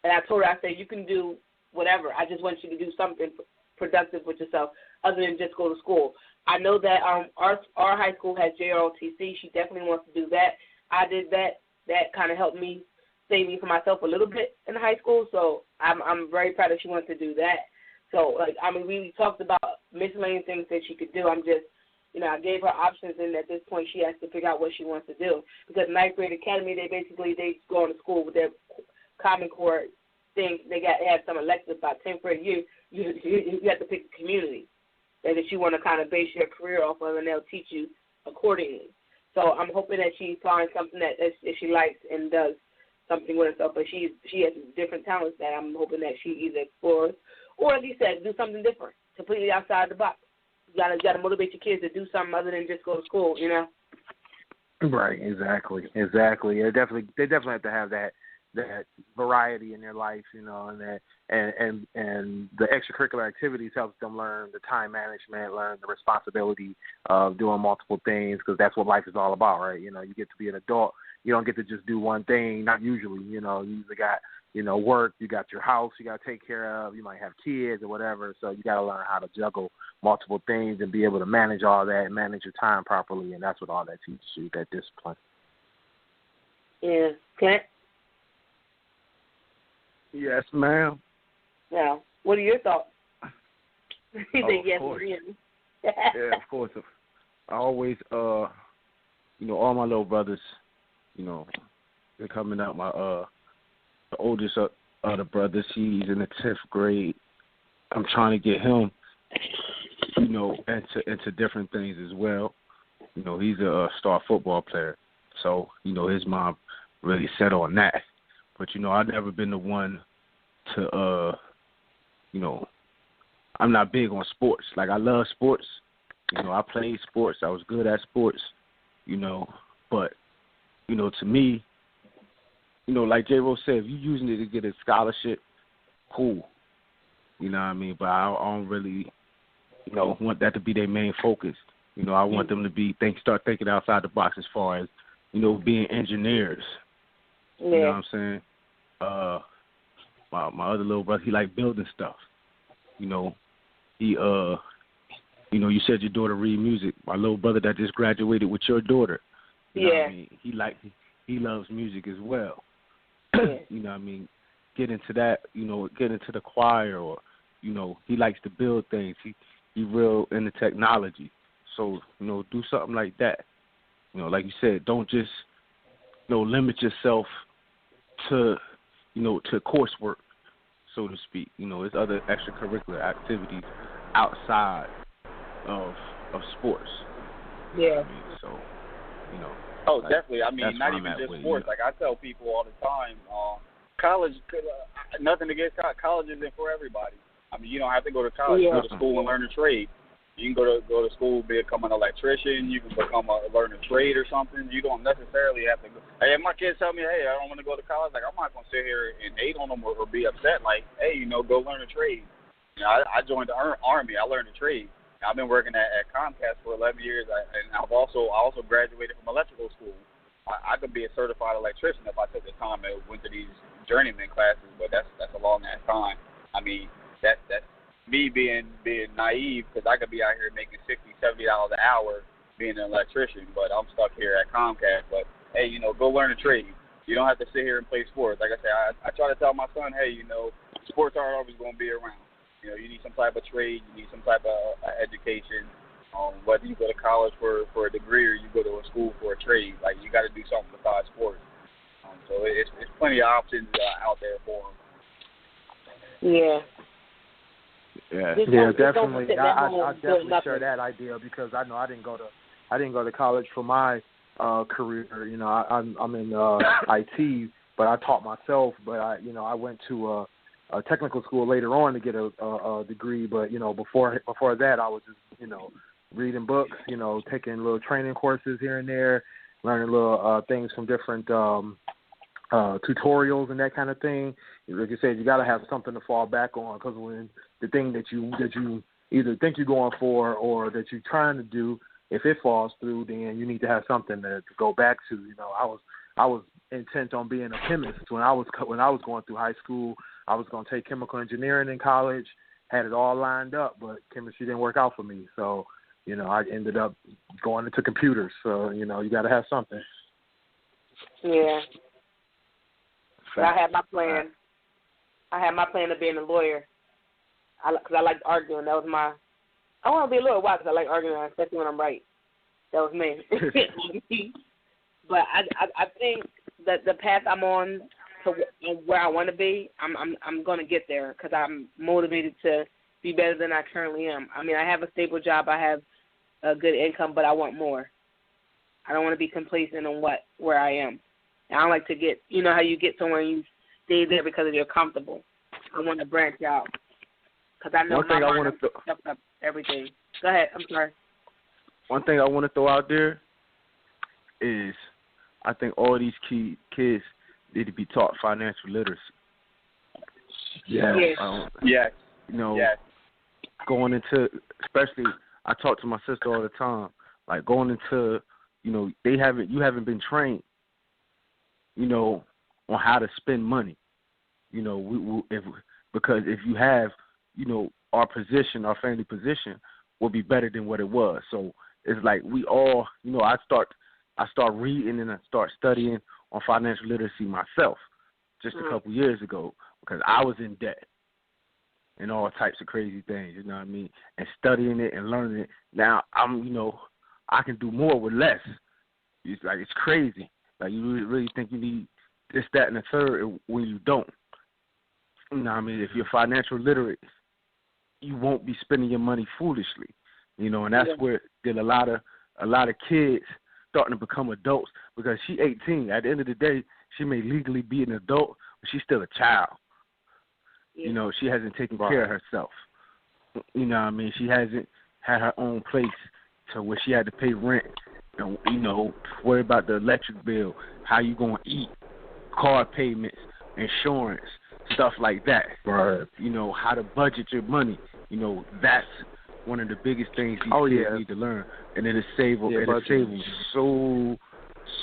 And I told her, I said, you can do whatever. I just want you to do something productive with yourself other than just go to school. I know that our high school has JROTC. She definitely wants to do that. I did that. That kind of helped me save me for myself a little bit in high school. So I'm very proud that she wants to do that. So, like, I mean, we talked about miscellaneous things that she could do. I'm just, you know, I gave her options, and at this point she has to figure out what she wants to do. Because ninth grade academy, they go to school with their Common Core thing. They have some electives by 10th grade year. You have to pick a community that you want to kind of base your career off of, and they'll teach you accordingly. So I'm hoping that she finds something that she likes and does something with herself. But she has different talents that I'm hoping that she either explores or, as you said, do something different, completely outside the box. You gotta motivate your kids to do something other than just go to school, you know. Right, exactly. They definitely have to have that variety in their life, you know, and that and the extracurricular activities helps them learn the time management, learn the responsibility of doing multiple things, because that's what life is all about, right? You know, you get to be an adult. You don't get to just do one thing, not usually. You know, you usually got, you know, work, you got your house you got to take care of, you might have kids or whatever, so you got to learn how to juggle multiple things and be able to manage all that and manage your time properly, and that's what all that teaches you, that discipline. Yeah. Clint? Yes, ma'am. Yeah. What are your thoughts? You think yes, of course. Yeah, of course. I always, you know, all my little brothers, you know, they're coming out. My the oldest of the brothers, he's in the 10th grade. I'm trying to get him, you know, into different things as well. You know, he's a star football player, so you know his mom really set on that. But you know, I've never been the one to, you know, I'm not big on sports. Like, I love sports. You know, I played sports. I was good at sports. You know, but you know, to me, you know, like J-Rose said, if you're using it to get a scholarship, cool. You know what I mean? But I don't really, you know, want that to be their main focus. You know, I want them to start thinking outside the box as far as, you know, being engineers. Yeah. You know what I'm saying? My other little brother, he like building stuff. You know, he you know, you said your daughter read music. My little brother that just graduated with your daughter. You know what I mean? He loves music as well. Yeah. You know what I mean? Get into that, you know, get into the choir, or, you know, he likes to build things. He real into technology. So, you know, do something like that. You know, like you said, don't just, you know, limit yourself to, you know, to coursework, so to speak. You know, there's other extracurricular activities outside of sports. You know what I mean? So, you know. Oh, like, definitely. I mean, not even just sports. Like, I tell people all the time, college, nothing against college. College isn't for everybody. I mean, you don't have to go to college. You go to school and learn a trade. You can go to school, become an electrician. You can learn a trade or something. You don't necessarily have to go. Hey, if my kids tell me, hey, I don't want to go to college, like, I'm not going to sit here and hate on them or be upset. Like, hey, you know, go learn a trade. You know, I joined the Army. I learned a trade. I've been working at Comcast for 11 years, and I also graduated from electrical school. I could be a certified electrician if I took the time and went to these journeyman classes, but that's a long ass time. I mean, that's me being naive, because I could be out here making $60, $70 an hour being an electrician, but I'm stuck here at Comcast. But hey, you know, go learn a trade. You don't have to sit here and play sports. Like I said, I try to tell my son, hey, you know, sports aren't always going to be around. You know, you need some type of trade, you need some type of education. Whether you go to college for a degree or you go to a school for a trade, like, you got to do something besides sports. So it's plenty of options out there for them. Yeah, definitely. I definitely share that idea, because I know I didn't go to college for my career. You know, I'm in IT, but I taught myself. But I went to a technical school later on to get a degree, but you know, before that, I was just, you know, reading books, you know, taking little training courses here and there, learning little things from different tutorials and that kind of thing. Like you said, you got to have something to fall back on, because when the thing that you either think you're going for or that you're trying to do, if it falls through, then you need to have something to go back to. You know, I was intent on being a chemist when I was going through high school. I was going to take chemical engineering in college, had it all lined up, but chemistry didn't work out for me. So, you know, I ended up going into computers. So, you know, you got to have something. Yeah. But I had my plan. I had my plan of being a lawyer. Because I liked arguing. That was my. I want to be a lawyer. Why? Because I like arguing, especially when I'm right. That was me. But I think that the path I'm on to where I want to be, I'm going to get there because I'm motivated to be better than I currently am. I mean, I have a stable job. I have a good income, but I want more. I don't want to be complacent on where I am. And I don't like to get, you know how you get somewhere and you stay there because you're comfortable. I want to branch out because I know one thing I want to up everything. Go ahead. I'm sorry. One thing I want to throw out there is I think all these kids need to be taught financial literacy. Yeah. Yes. You know, yes. Going into, especially, I talk to my sister all the time, like going into, you know, you haven't been trained, you know, on how to spend money. You know, because if you have, you know, our family position will be better than what it was. So it's like we all, you know, I start reading and I start studying on financial literacy myself just a couple years ago because I was in debt and all types of crazy things, you know what I mean? And studying it and learning it. Now I'm, you know, I can do more with less. It's like, it's crazy. Like you really think you need this, that, and the third when you don't. You know what I mean? If you're financial literate, you won't be spending your money foolishly. You know, and that's where there's a lot of kids starting to become adults because she's 18. At the end of the day, she may legally be an adult, but she's still a child. Yeah. You know, she hasn't taken care of herself. You know what I mean? She hasn't had her own place to where she had to pay rent and, you know, worry about the electric bill, how you going to eat, car payments, insurance, stuff like that. Right. You know, how to budget your money. You know, that's one of the biggest things these kids need to learn. And it'll save them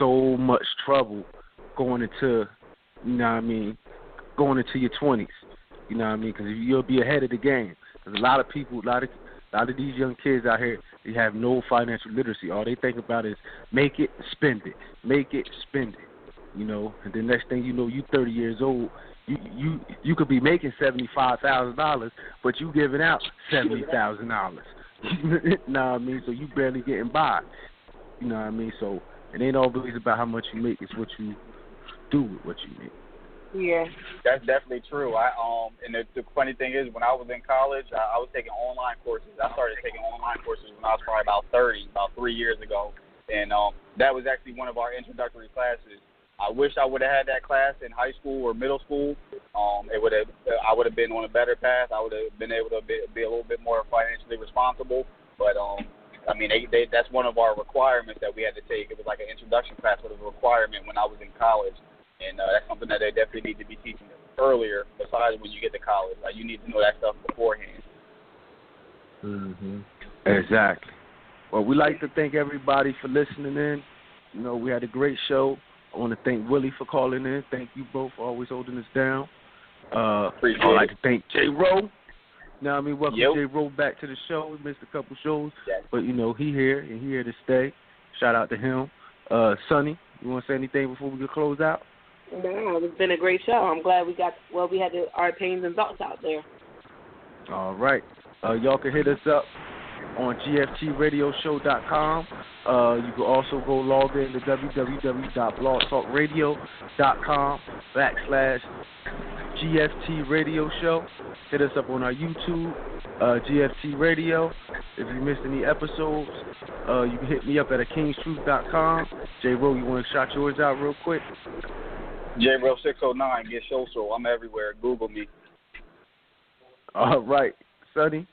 so much trouble going into, you know what I mean, going into your 20s. You know what I mean? Because you'll be ahead of the game. There's a lot of people, a lot of these young kids out here, they have no financial literacy. All they think about is make it, spend it. Make it, spend it. You know, and the next thing you know, you 30 years old, you could be making $75,000, but you giving out $70,000. You know what I mean? So you barely getting by. You know what I mean? So it ain't always about how much you make; it's what you do with what you make. Yeah, that's definitely true. And the funny thing is, when I was in college, I was taking online courses. I started taking online courses when I was probably about 3 years ago, and that was actually one of our introductory classes. I wish I would have had that class in high school or middle school. I would have been on a better path. I would have been able to be a little bit more financially responsible. But I mean, that's one of our requirements that we had to take. It was like an introduction class, but it was a requirement when I was in college, and that's something that they definitely need to be teaching earlier. Besides when you get to college, like you need to know that stuff beforehand. Mhm. Exactly. Well, we like to thank everybody for listening in. You know, we had a great show. I want to thank Willie for calling in. Thank you both for always holding us down. I'd like to thank J. Rowe. Now, I mean, welcome J. Rowe back to the show. We missed a couple shows, but, you know, he here and he here to stay. Shout out to him. Sonny, you want to say anything before we can close out? No, it's been a great show. I'm glad we had our opinions and thoughts out there. All right. Y'all can hit us up on gftradioshow.com. You can also go log in to www.blogtalkradio.com/GFT Radio Show. Hit us up on our YouTube, GFT Radio. If you missed any episodes, you can hit me up at akingstruth.com. J-Ro, you want to shout yours out real quick? J-Ro609, get social. I'm everywhere. Google me. All right. Sonny?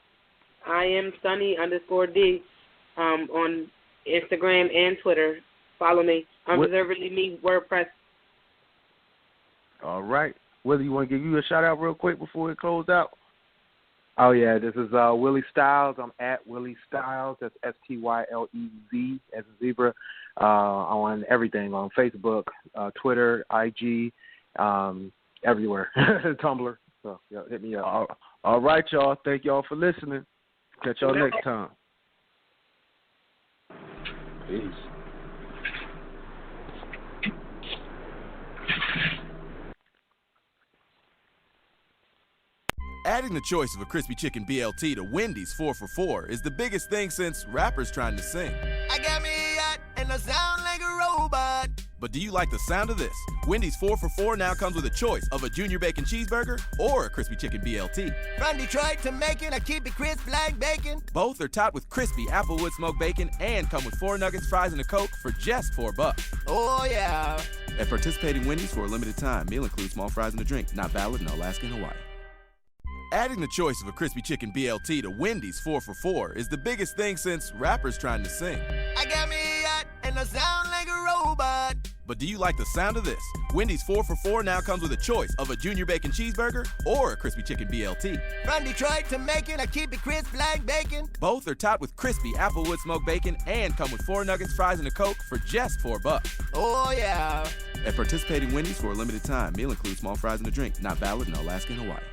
I am Sunny_D on Instagram and Twitter. Follow me. Unreservedly Me WordPress. All right. Willie, you want to give you a shout-out real quick before we close out? Oh, yeah, this is Willie Styles. I'm at Willie Styles. That's STYLEZ as a zebra on everything, on Facebook, Twitter, IG, everywhere, Tumblr. So, yeah, hit me up. All right, y'all. Thank y'all for listening. Catch y'all next time. Peace. Adding the choice of a crispy chicken BLT to Wendy's 4 for $4 is the biggest thing since rappers trying to sing. I got me hot and I sound like a robot. But do you like the sound of this? Wendy's 4 for $4 now comes with a choice of a junior bacon cheeseburger or a crispy chicken BLT. From Detroit to Macon, I keep it crisp like bacon. Both are topped with crispy Applewood smoked bacon and come with 4 nuggets, fries, and a Coke for just $4. Oh, yeah. At participating Wendy's for a limited time, meal includes small fries and a drink. Not valid in Alaska and Hawaii. Adding the choice of a crispy chicken BLT to Wendy's 4 for $4 is the biggest thing since rappers trying to sing. I got me hot and I sound like a robot. But do you like the sound of this? Wendy's 4 for $4 now comes with a choice of a junior bacon cheeseburger or a crispy chicken BLT. From Detroit to Macon, I keep it crisp like bacon. Both are topped with crispy Applewood smoked bacon and come with 4 nuggets, fries, and a Coke for just $4. Oh, yeah. At participating Wendy's for a limited time, meal includes small fries and a drink. Not valid in Alaska and Hawaii.